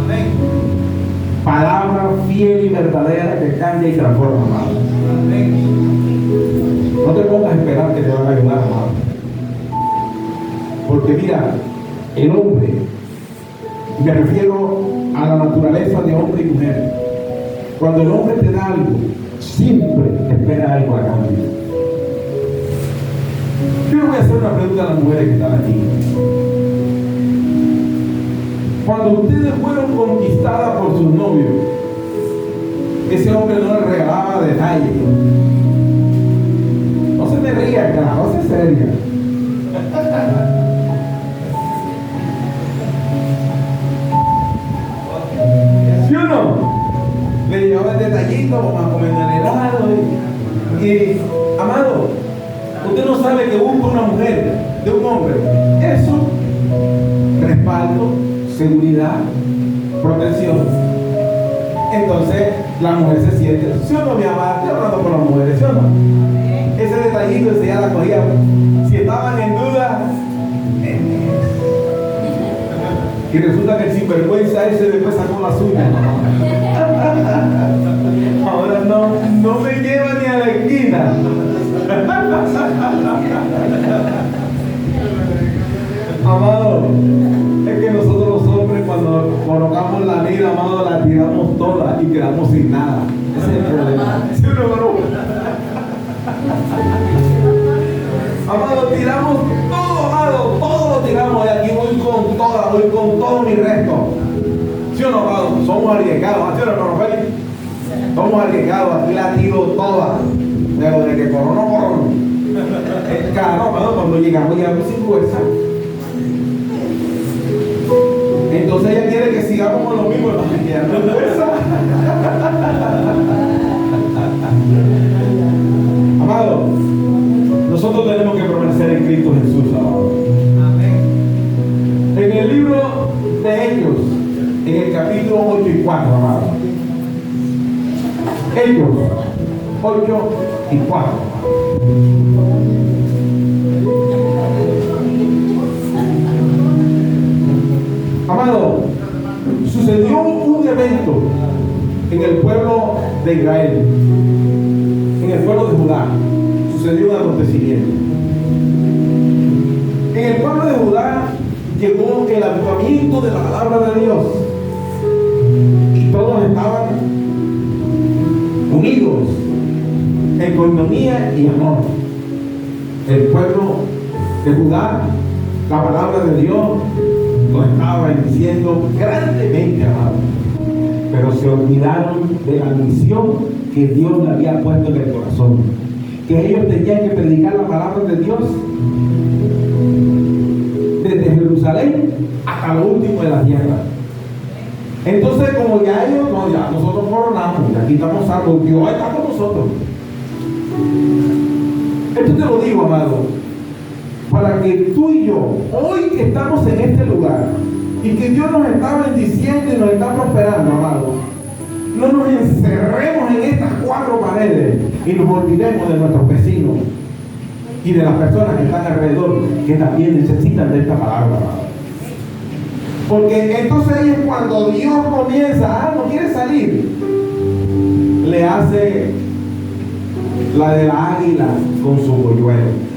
A: Amén. Palabra fiel y verdadera que cambia y transforma, amado. Amén. No te pongas a esperar que te van a ayudar, amado. Porque mira, el hombre, me refiero a la naturaleza de hombre y mujer. Cuando el hombre te da algo, siempre espera algo a cambio. Yo le voy a hacer una pregunta a las mujeres que están aquí. Cuando ustedes fueron conquistadas por sus novios, ese hombre no les regalaba detalles. No se me ría, carajo, se seria. ¿Sí o no? Le llevaba el detallito, vamos a comer en helado. Y, amado, usted no sabe que busca una mujer de un hombre. Eso, respaldo, seguridad, protección. Entonces, la mujer se siente, ¿sí o no, mi amada? Estoy hablando con las mujeres, ¿sí o no? Ese detallito, ese ya la cogía. Si estaban en duda, y resulta que el sinvergüenza ese después sacó la suya. Ahora no me lleva ni a la esquina. Amado, es que nosotros los hombres cuando colocamos la vida, amado, la tiramos toda y quedamos sin nada. Ese es el problema. ¿Sí o no, no? Amado, tiramos todo, amado, todo lo tiramos. Y aquí voy con todo mi resto. ¿Sí o no, amado? Somos arriesgados, ¿sí o no, Rafael? Somos arriesgados, aquí la tiro toda. Luego de que corono. Claro, amado, cuando llegamos sin fuerza. Entonces ella quiere que sigamos con lo mismo, no que ya no hay fuerza. Amado, nosotros tenemos que permanecer en Cristo Jesús, amado. Amén. En el libro de Hechos, en el capítulo 8 y 4, amado. Hechos 8 y 4. Amado, sucedió un evento en el pueblo de Israel, en el pueblo de Judá. Sucedió un acontecimiento. En el pueblo de Judá llegó el avivamiento de la palabra de Dios y todos estaban unidos en coinonía y amor. El pueblo de Judá, la palabra de Dios lo estaba bendiciendo grandemente, amado, pero se olvidaron de la misión que Dios le había puesto en el corazón, que ellos tenían que predicar la palabra de Dios desde Jerusalén hasta lo último de la tierra. Entonces, como ya ellos, no, ya nosotros coronamos, ya quitamos algo, Dios está con nosotros. Esto te lo digo, amado, para que tú y yo, hoy que estamos en este lugar y que Dios nos está bendiciendo y nos está prosperando, amado, no nos encerremos en estas cuatro paredes y nos olvidemos de nuestros vecinos y de las personas que están alrededor, que también necesitan de esta palabra, amado. Porque entonces ellos, cuando Dios comienza, no quiere salir, le hace la de la águila con su polluelo.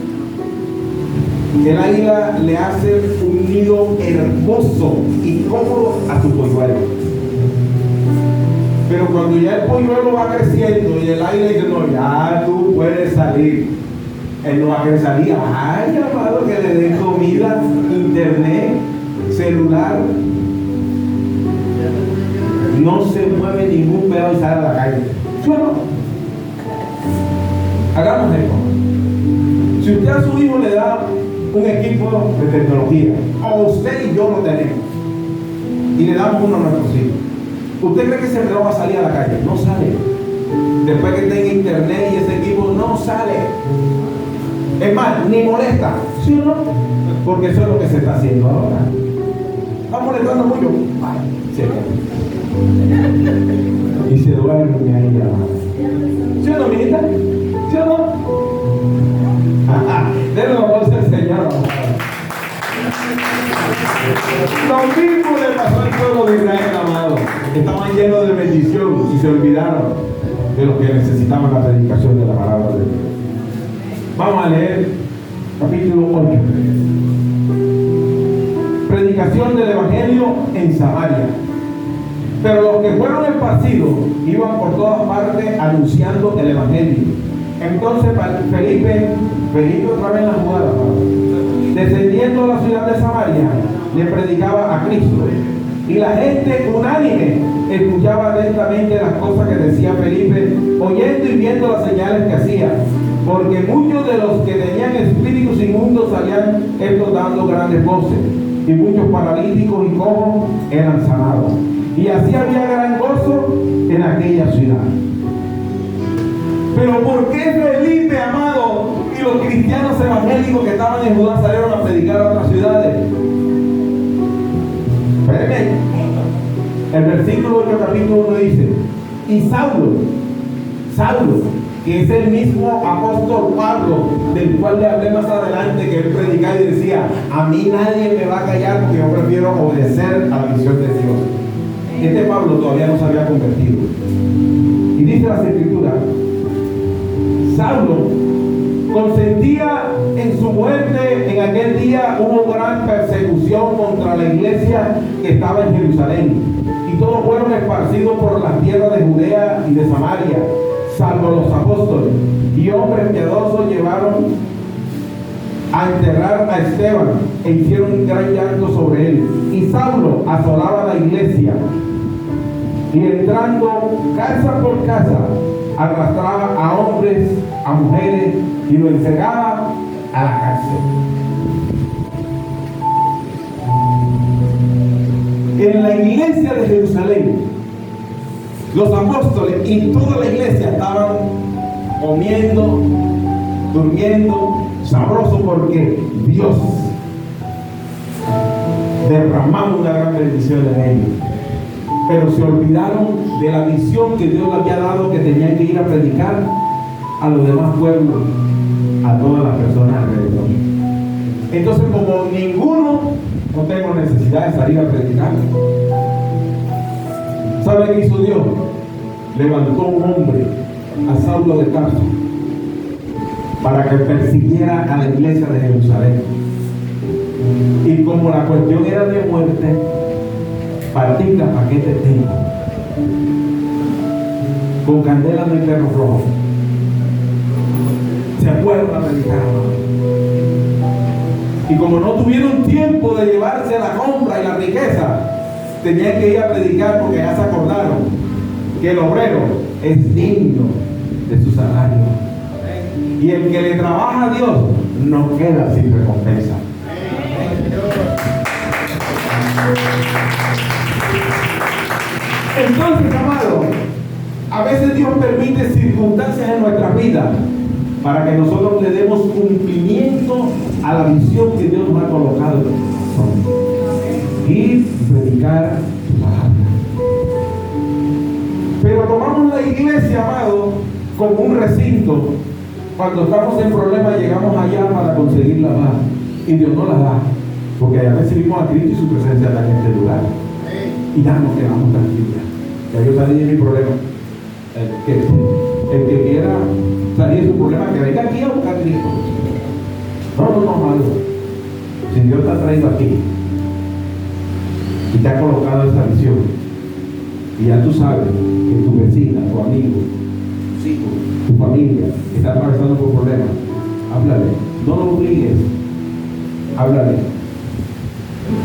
A: El águila le hace un nido hermoso y cómodo a su polluelo. Pero cuando ya el polluelo va creciendo y el águila dice, no, ya tú puedes salir, él no va a querer salir. Ay, amado, que le den comida, internet, celular. No se mueve ningún pedo y sale a la calle. ¿Sí o no? Hagamos esto. Si usted a su hijo le da un equipo de tecnología, o usted y yo lo tenemos, y le damos uno a nuestros hijos, ¿usted cree que ese reloj va a salir a la calle? No sale. Después que tenga internet y ese equipo, no sale. Es más, ni molesta. ¿Sí o no? Porque eso es lo que se está haciendo ahora. ¿Está molestando mucho? Vale, y se duerme ahí, amado. ¿Sí o no, mijita? ¿Sí o no? Déjalo, vamos a hacer. Lo mismo le pasó al pueblo de Israel, amado. Estaban llenos de bendición y se olvidaron de los que necesitaban la predicación de la palabra de Dios. Vamos a leer capítulo 8. Predicación del Evangelio en Samaria. Pero los que fueron esparcidos iban por todas partes anunciando el Evangelio. Entonces Felipe otra vez en la jugada, descendiendo a la ciudad de Samaria, le predicaba a Cristo. Y la gente unánime escuchaba atentamente las cosas que decía Felipe, oyendo y viendo las señales que hacía. Porque muchos de los que tenían espíritus inmundos salían estos dando grandes voces. Y muchos paralíticos y cojos eran sanados. Y así había gran gozo en aquella ciudad. Pero ¿por qué Felipe, amado, y los cristianos evangélicos que estaban en Judá salieron a predicar a otras ciudades? Espérenme. El versículo 8, capítulo 1 dice: y Saulo, que es el mismo apóstol Pablo, del cual le hablé más adelante, que él predicaba y decía: a mí nadie me va a callar porque yo prefiero obedecer a la visión de Dios. Este Pablo todavía no se había convertido. Y dice las Escrituras: Saulo consentía en su muerte. En aquel día hubo gran persecución contra la iglesia que estaba en Jerusalén, y todos fueron esparcidos por las tierras de Judea y de Samaria, salvo los apóstoles. Y hombres piadosos llevaron a enterrar a Esteban e hicieron un gran llanto sobre él. Y Saulo asolaba la iglesia, y entrando casa por casa arrastraba a hombres, a mujeres, y lo entregaba a la cárcel. En la iglesia de Jerusalén, los apóstoles y toda la iglesia estaban comiendo, durmiendo, sabroso, porque Dios derramaba una gran bendición en ellos. Pero se olvidaron de la visión que Dios les había dado, que tenían que ir a predicar a los demás pueblos, a todas las personas alrededor. Entonces, como ninguno, no tengo necesidad de salir a predicar. ¿Sabe qué hizo Dios? Levantó un hombre, a Saulo de Tarso, para que persiguiera a la iglesia de Jerusalén. Y como la cuestión era de muerte, partida paquete tengo, con candela de perro rojo, se fueron a predicar. Y como no tuvieron tiempo de llevarse la compra y la riqueza, tenían que ir a predicar, porque ya se acordaron que el obrero es digno de su salario. Y el que le trabaja a Dios no queda sin recompensa. Entonces, amado, a veces Dios permite circunstancias en nuestra vida para que nosotros le demos cumplimiento a la visión que Dios nos ha colocado en nuestro corazón. Ir y predicar su palabra. Pero tomamos la iglesia, amado, como un recinto. Cuando estamos en problemas, llegamos allá para conseguir la paz. Y Dios no la da, porque allá recibimos a Cristo y su presencia está en este lugar. Y ya nos quedamos tranquilos. Ya yo salí de mi problema. El que quiera salir de su problema, que venga aquí a buscar a Cristo. No, malo. Si Dios te ha traído aquí y te ha colocado esa visión, y ya tú sabes que tu vecina, tu amigo, tus hijos, tu familia está atravesando por problemas, háblale. No lo obligues, háblale.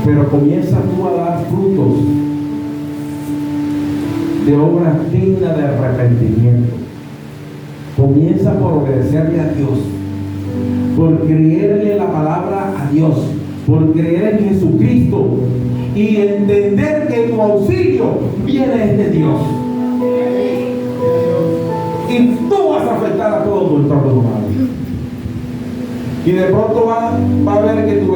A: Pero comienza tú a dar frutos de obras dignas de arrepentimiento. Comienza por obedecerle a Dios, por creerle la palabra a Dios, por creer en Jesucristo y entender que tu auxilio viene de Dios. Y tú vas a afectar a todo tu entorno humano. Y de pronto va a ver que tu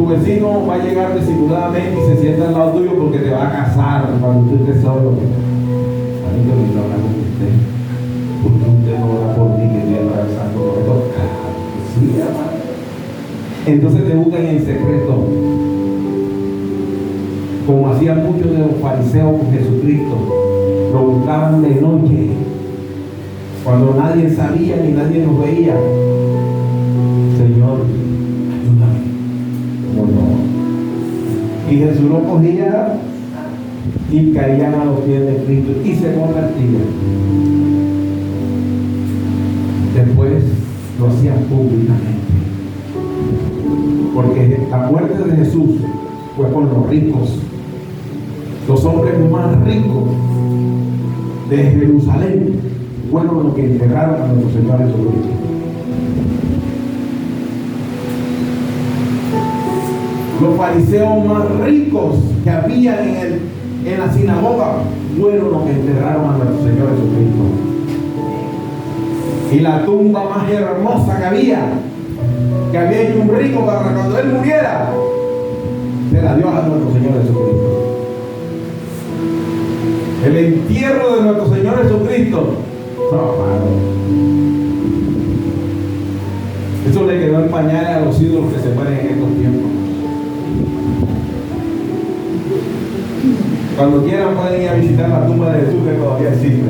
A: vecino va a llegar disimuladamente y se sienta al lado tuyo porque te va a casar cuando tú estés solo. A mí yo quiero hablar con usted, porque usted no ora por mí, que estoy atravesando por esto. Sí, hermano. Entonces te buscan en secreto como hacían muchos de los fariseos con Jesucristo. Lo buscaban de noche, cuando nadie sabía ni nadie nos veía. Señor, ayúdame. No. Y Jesús lo cogía y caían a los pies de Cristo y se convertían. Después lo hacían públicamente, porque la muerte de Jesús fue con los ricos, los hombres más ricos de Jerusalén fueron los que enterraron a nuestro Señor Jesucristo. Los fariseos más ricos que había en la sinagoga fueron los que enterraron a nuestro Señor Jesucristo. Y la tumba más hermosa que había hecho un rico para cuando él muriera, se la dio a nuestro Señor Jesucristo. El entierro de nuestro Señor Jesucristo, eso le quedó en pañales a los ídolos que se mueren en estos tiempos. Cuando quieran pueden ir a visitar la tumba de Jesús, que todavía existe.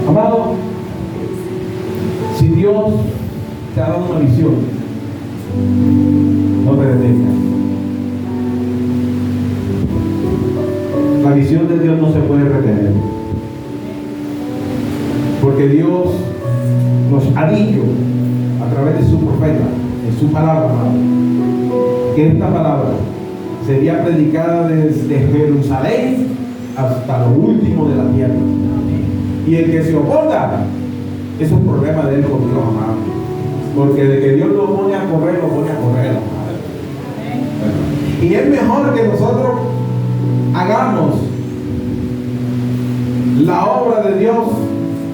A: Amado, si Dios te ha dado una visión, no te detengas. La visión de Dios no se puede retener, porque Dios nos ha dicho a través de su profeta, en su palabra, que esta palabra sería predicada desde Jerusalén hasta lo último de la tierra. Y el que se oponga, es un problema de él con Dios, amado. Porque de que Dios lo pone a correr, lo pone a correr, amado. Y es mejor que nosotros hagamos la obra de Dios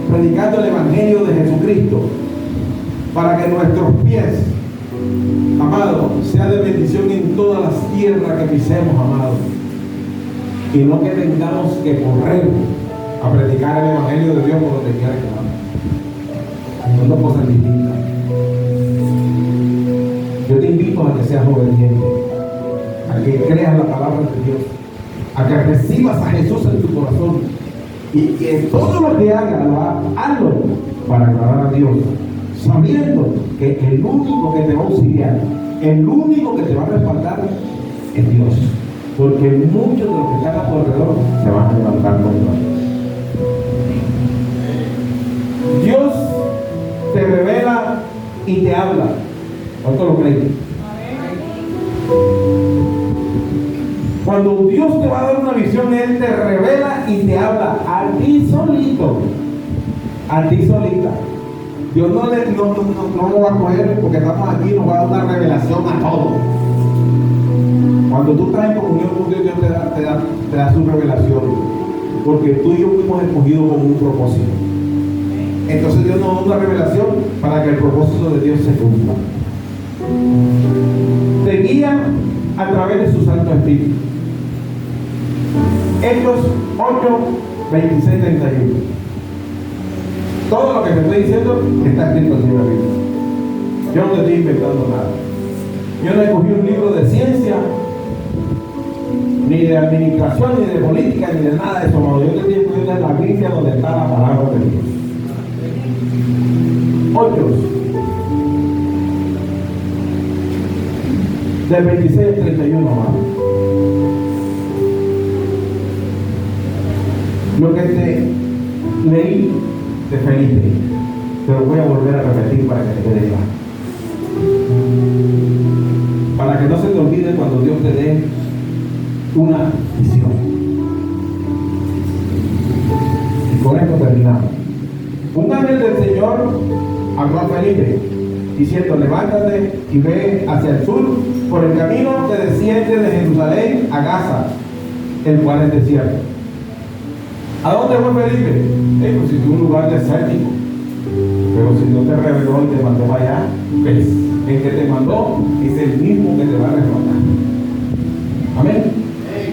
A: predicando el Evangelio de Jesucristo, para que nuestros pies, amado, sea de bendición en todas las tierras que pisemos, amado, y no que tengamos que correr a predicar el Evangelio de Dios por donde quiera que vamos. Son dos cosas distintas. Yo te invito a que seas obediente, a que creas la palabra de Dios, a que recibas a Jesús en tu corazón, y que todo lo que hagas, hazlo para agradar a Dios, sabiendo que el único que te va a auxiliar, el único que te va a respaldar es Dios, porque muchos de los que están a tu alrededor se van a levantar contra Dios. Dios te revela y te habla. ¿Cuánto lo crees? Cuando Dios te va a dar una visión, Él te revela y te habla a ti solito, a ti solita. Dios no lo va a coger porque estamos aquí, nos va a dar una revelación a todos. Cuando tú estás en comunión con Dios, Dios te da su revelación, porque tú y yo fuimos escogidos con un propósito. Entonces Dios nos da una revelación para que el propósito de Dios se cumpla. Te guía a través de su Santo Espíritu. Hechos 8, 26, 31. Todo lo que te estoy diciendo está escrito en la Biblia. Yo no te estoy inventando nada. Yo no escogí un libro de ciencia, ni de administración, ni de política, ni de nada de eso. Yo te estoy escogiendo en la Biblia, donde está la palabra de Dios. 8, del 26 al 31, amado. Lo que te leí de Felipe, te lo voy a volver a repetir para que te quede claro, para que no se te olvide cuando Dios te dé una visión. Y con esto terminamos. Un ángel del Señor habló a Felipe diciendo: levántate y ve hacia el sur por el camino que desciende de Jerusalén a Gaza, el cual es desierto. ¿A dónde fue Felipe? Pues si fue un lugar desértico. Pero si no te reveló y te mandó para allá, pues el que te mandó es el mismo que te va a respaldar. Amén.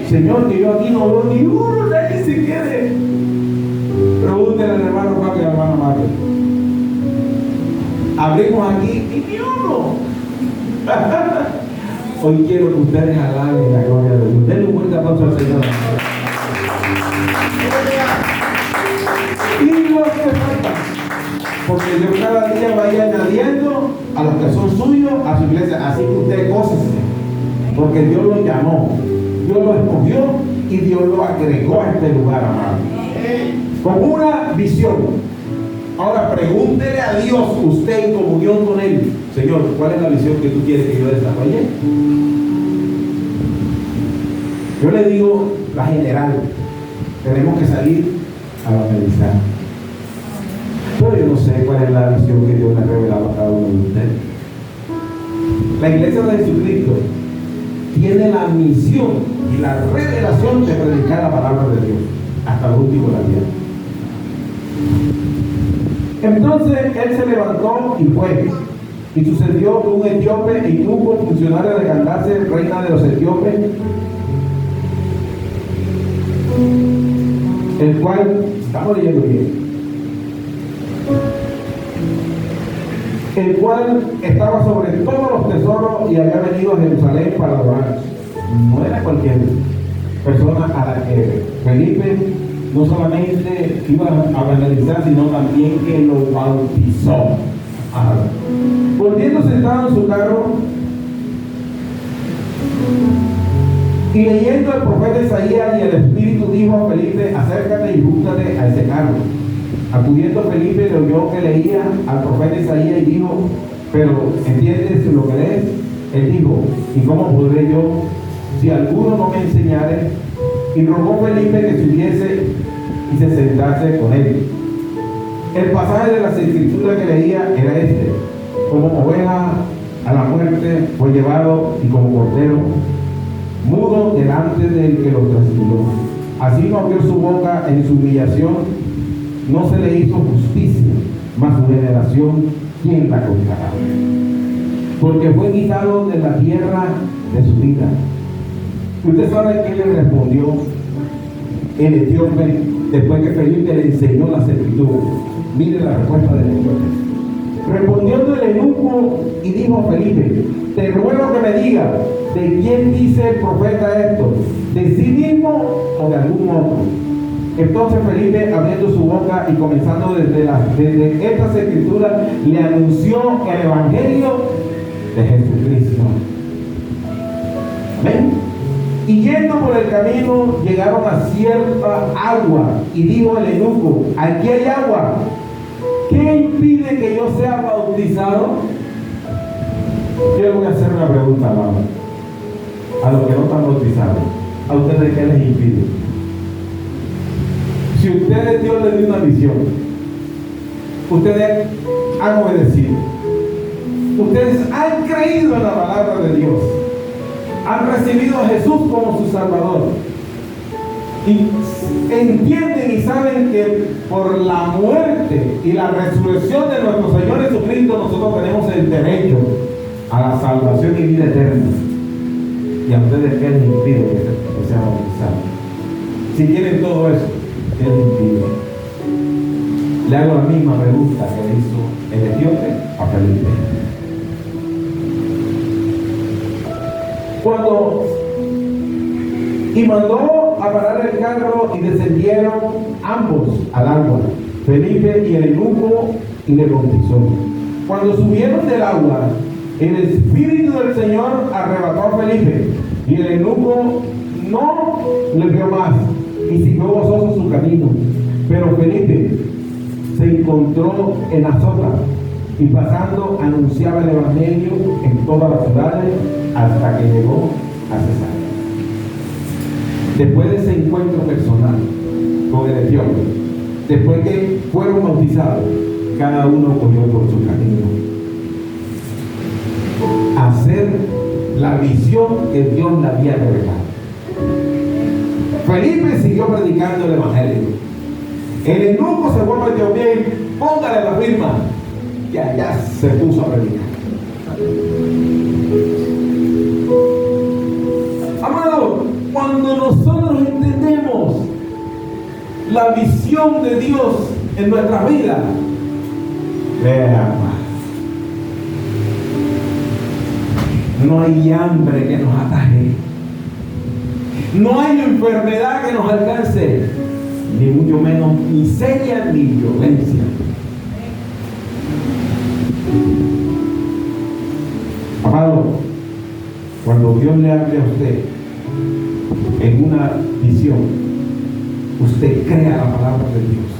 A: Señor, que yo aquí no veo ni uno de aquí si quiere. Pregúntele al hermano Paco y a la hermana Mario. Abrimos aquí y ni uno. Hoy quiero que ustedes alaben la gloria de Dios. Denle un fuerte aplauso al Señor. Y los que faltan, porque Dios cada día va a ir añadiendo a los que son suyos a su iglesia. Así que usted gócese, porque Dios lo llamó, Dios lo escogió y Dios lo agregó a este lugar, amado, con una visión. Ahora pregúntele a Dios, usted en comunión con Él: Señor, ¿cuál es la visión que tú quieres que yo desarrolle? Yo le digo la general: tenemos que salir a evangelizar. Pero yo no sé cuál es la visión que Dios le ha revelado a cada uno de ustedes. La iglesia de Jesucristo tiene la misión y la revelación de predicar la palabra de Dios hasta el último de la tierra. Entonces él se levantó y fue. Y sucedió que un etíope y tuvo funcionario de Candace, reina de los etíopes, el cual, estamos leyendo bien, el cual estaba sobre todos los tesoros y había venido a Jerusalén para adorar. No era cualquier persona a la que Felipe no solamente iba a evangelizar, sino también que lo bautizó. Volviendo sentado en su carro y leyendo el profeta Isaías, y el Espíritu dijo a Felipe: acércate y júntate a ese carro. Acudiendo Felipe, le oyó que leía al profeta Isaías y dijo: pero ¿entiendes lo que lees? Él dijo: ¿y cómo podré yo si alguno no me enseñare? Y rogó Felipe que subiese y se sentase con él. El pasaje de las escrituras que leía era este: como oveja a la muerte fue llevado, y como cordero mudo delante del que lo trasquiló. Así no abrió su boca en su humillación, no se le hizo justicia, mas su generación, ¿quién la contará? Porque fue quitado de la tierra de su vida. ¿Usted sabe qué le respondió el etíope después que Felipe le enseñó las escrituras? Mire la respuesta del etíope. Respondiendo el eunuco y dijo a Felipe: te ruego que me diga, ¿de quién dice el profeta esto? ¿De sí mismo o de algún otro? Entonces Felipe, abriendo su boca y comenzando desde estas escrituras, le anunció el evangelio de Jesucristo. ¿Ven? Y yendo por el camino llegaron a cierta agua, y dijo el eunuco: aquí hay agua, ¿qué impide que yo sea bautizado? Yo le voy a hacer una pregunta, amado, a los que no están bautizados: ¿a ustedes qué les impide? Si ustedes, Dios les dio una visión, ustedes han obedecido, ustedes han creído en la palabra de Dios, han recibido a Jesús como su Salvador, y entienden y saben que por la muerte y la resurrección de nuestro Señor Jesucristo nosotros tenemos el derecho a la salvación y vida eterna. Y a ustedes, ¿qué les impide que sean bautizados? Si tienen todo eso, ¿qué les impide? Le hago la misma pregunta que le hizo el etíope a Felipe. Y mandó a parar el carro, y descendieron ambos al agua, Felipe y el eunuco, y le bautizó. Cuando subieron del agua, el Espíritu del Señor arrebató a Felipe, y el eunuco no le vio más, y siguió gozoso su camino. Pero Felipe se encontró en Azota, y pasando anunciaba el evangelio en todas las ciudades hasta que llegó a Cesarea. Después de ese encuentro personal con el etíope, después que fueron bautizados, cada uno cogió por su camino a hacer la visión que Dios le había revelado. Felipe siguió predicando el evangelio. El eunuco se fue a Etiopía y póngale la firma, que allá se puso a predicar. Amado, cuando nosotros entendemos la visión de Dios en nuestra vida, vean, No hay hambre que nos ataje. No hay enfermedad que nos alcance, ni mucho menos miseria ni violencia. Amado, cuando Dios le hable a usted en una visión, usted crea la palabra de Dios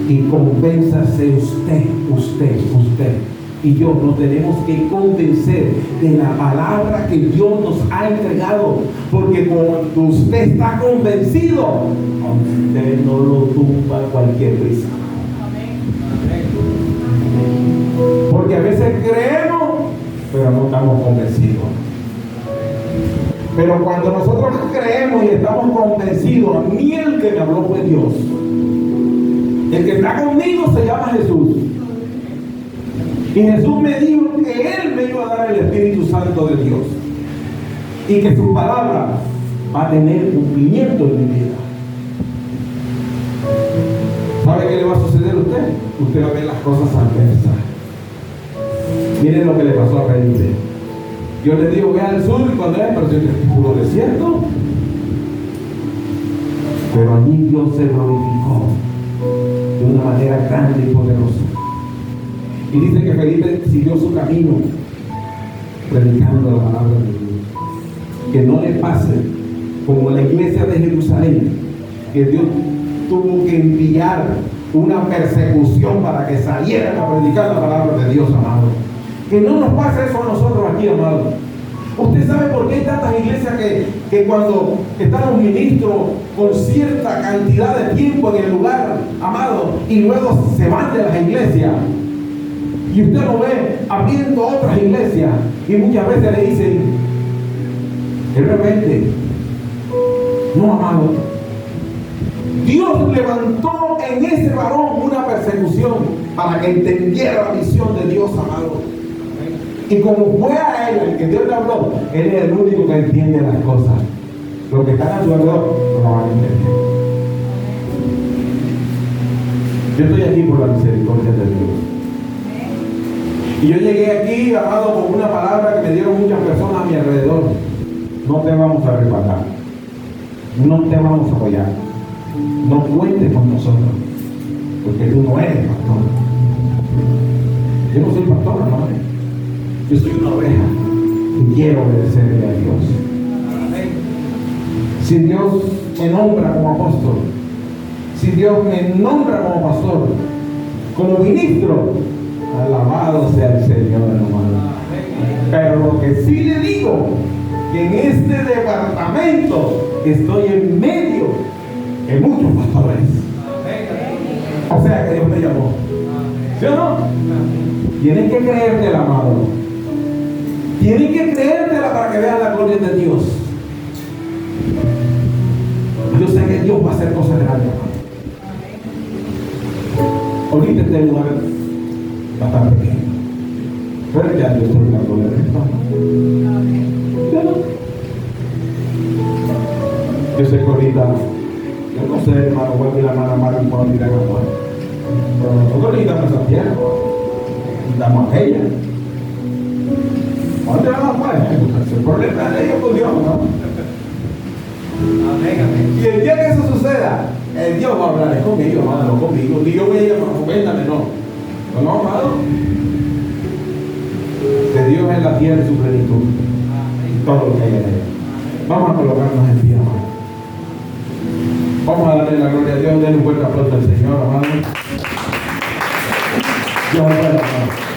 A: y convénzase usted y yo nos tenemos que convencer de la palabra que Dios nos ha entregado, porque cuando usted está convencido, usted no lo tumba cualquier prisa. Porque a veces creemos, pero no estamos convencidos. Pero cuando nosotros creemos y estamos convencidos, a mí el que me habló fue Dios. El que está conmigo se llama Jesús. Y Jesús me dijo que Él me iba a dar el Espíritu Santo de Dios. Y que su palabra va a tener cumplimiento en mi vida. ¿Sabe qué le va a suceder a usted? Usted va a ver las cosas adversas. Miren lo que le pasó a Felipe. Yo le digo, ve al sur, y cuando él apareció en el puro desierto. Pero allí Dios se glorificó de una manera grande y poderosa. Y dice que Felipe siguió su camino predicando la palabra de Dios. Que no le pase como la iglesia de Jerusalén, que Dios tuvo que enviar una persecución para que salieran a predicar la palabra de Dios, amado. Que no nos pase eso a nosotros aquí, amado. Usted sabe por qué hay tantas iglesias que cuando están los ministros con cierta cantidad de tiempo en el lugar, amado, y luego se van de las iglesias. Y usted lo ve abriendo otras iglesias y muchas veces le dicen, es rebelde. No, amado. Dios levantó en ese varón una persecución para que entendiera la visión de Dios, amado. Y como fue a él el que Dios le habló, él es el único que entiende las cosas. Los que están a su alrededor no lo van a entender. Yo estoy aquí por la misericordia de Dios. Y yo llegué aquí, amado, con una palabra que me dieron muchas personas a mi alrededor. No te vamos a respaldar. No te vamos a apoyar. No cuentes con nosotros. Porque tú no eres pastor. Yo no soy pastor, hermano. Yo soy una oveja y quiero obedecerle a Dios. Si Dios me nombra como apóstol, si Dios me nombra como pastor, como ministro, alabado sea el Señor, hermano. Pero lo que sí le digo, que en este departamento estoy en medio de muchos pastores. O sea que Dios me llamó. ¿Sí o no? Tienes que creértela, amado. Tienes que creértela para que veas la gloria de Dios. Yo sé que Dios va a hacer cosas grandes, amado. Ahorita este lugar bastante pequeño, pero ya Dios tiene la gloria de Dios. Yo sé que ahorita, yo no sé, hermano, voy a ir a la mano a Mara y puedo tirar a Juan. Pero nosotros necesitamos a Santiago, necesitamos a ella. ¿Dónde vamos a Juan? El problema de ellos con Dios, ¿no? Y el día que eso suceda, el Dios va a hablar conmigo, hermano, no conmigo. Ni yo voy a ir a coméntame, no. No, amado. Que Dios es la tierra de su plenitud. Y todo lo que hay en ella. Vamos a colocarnos en pie, amado. Vamos a darle la gloria a Dios. Denle un fuerte aplauso al Señor, amado. Dios bendiga, amado.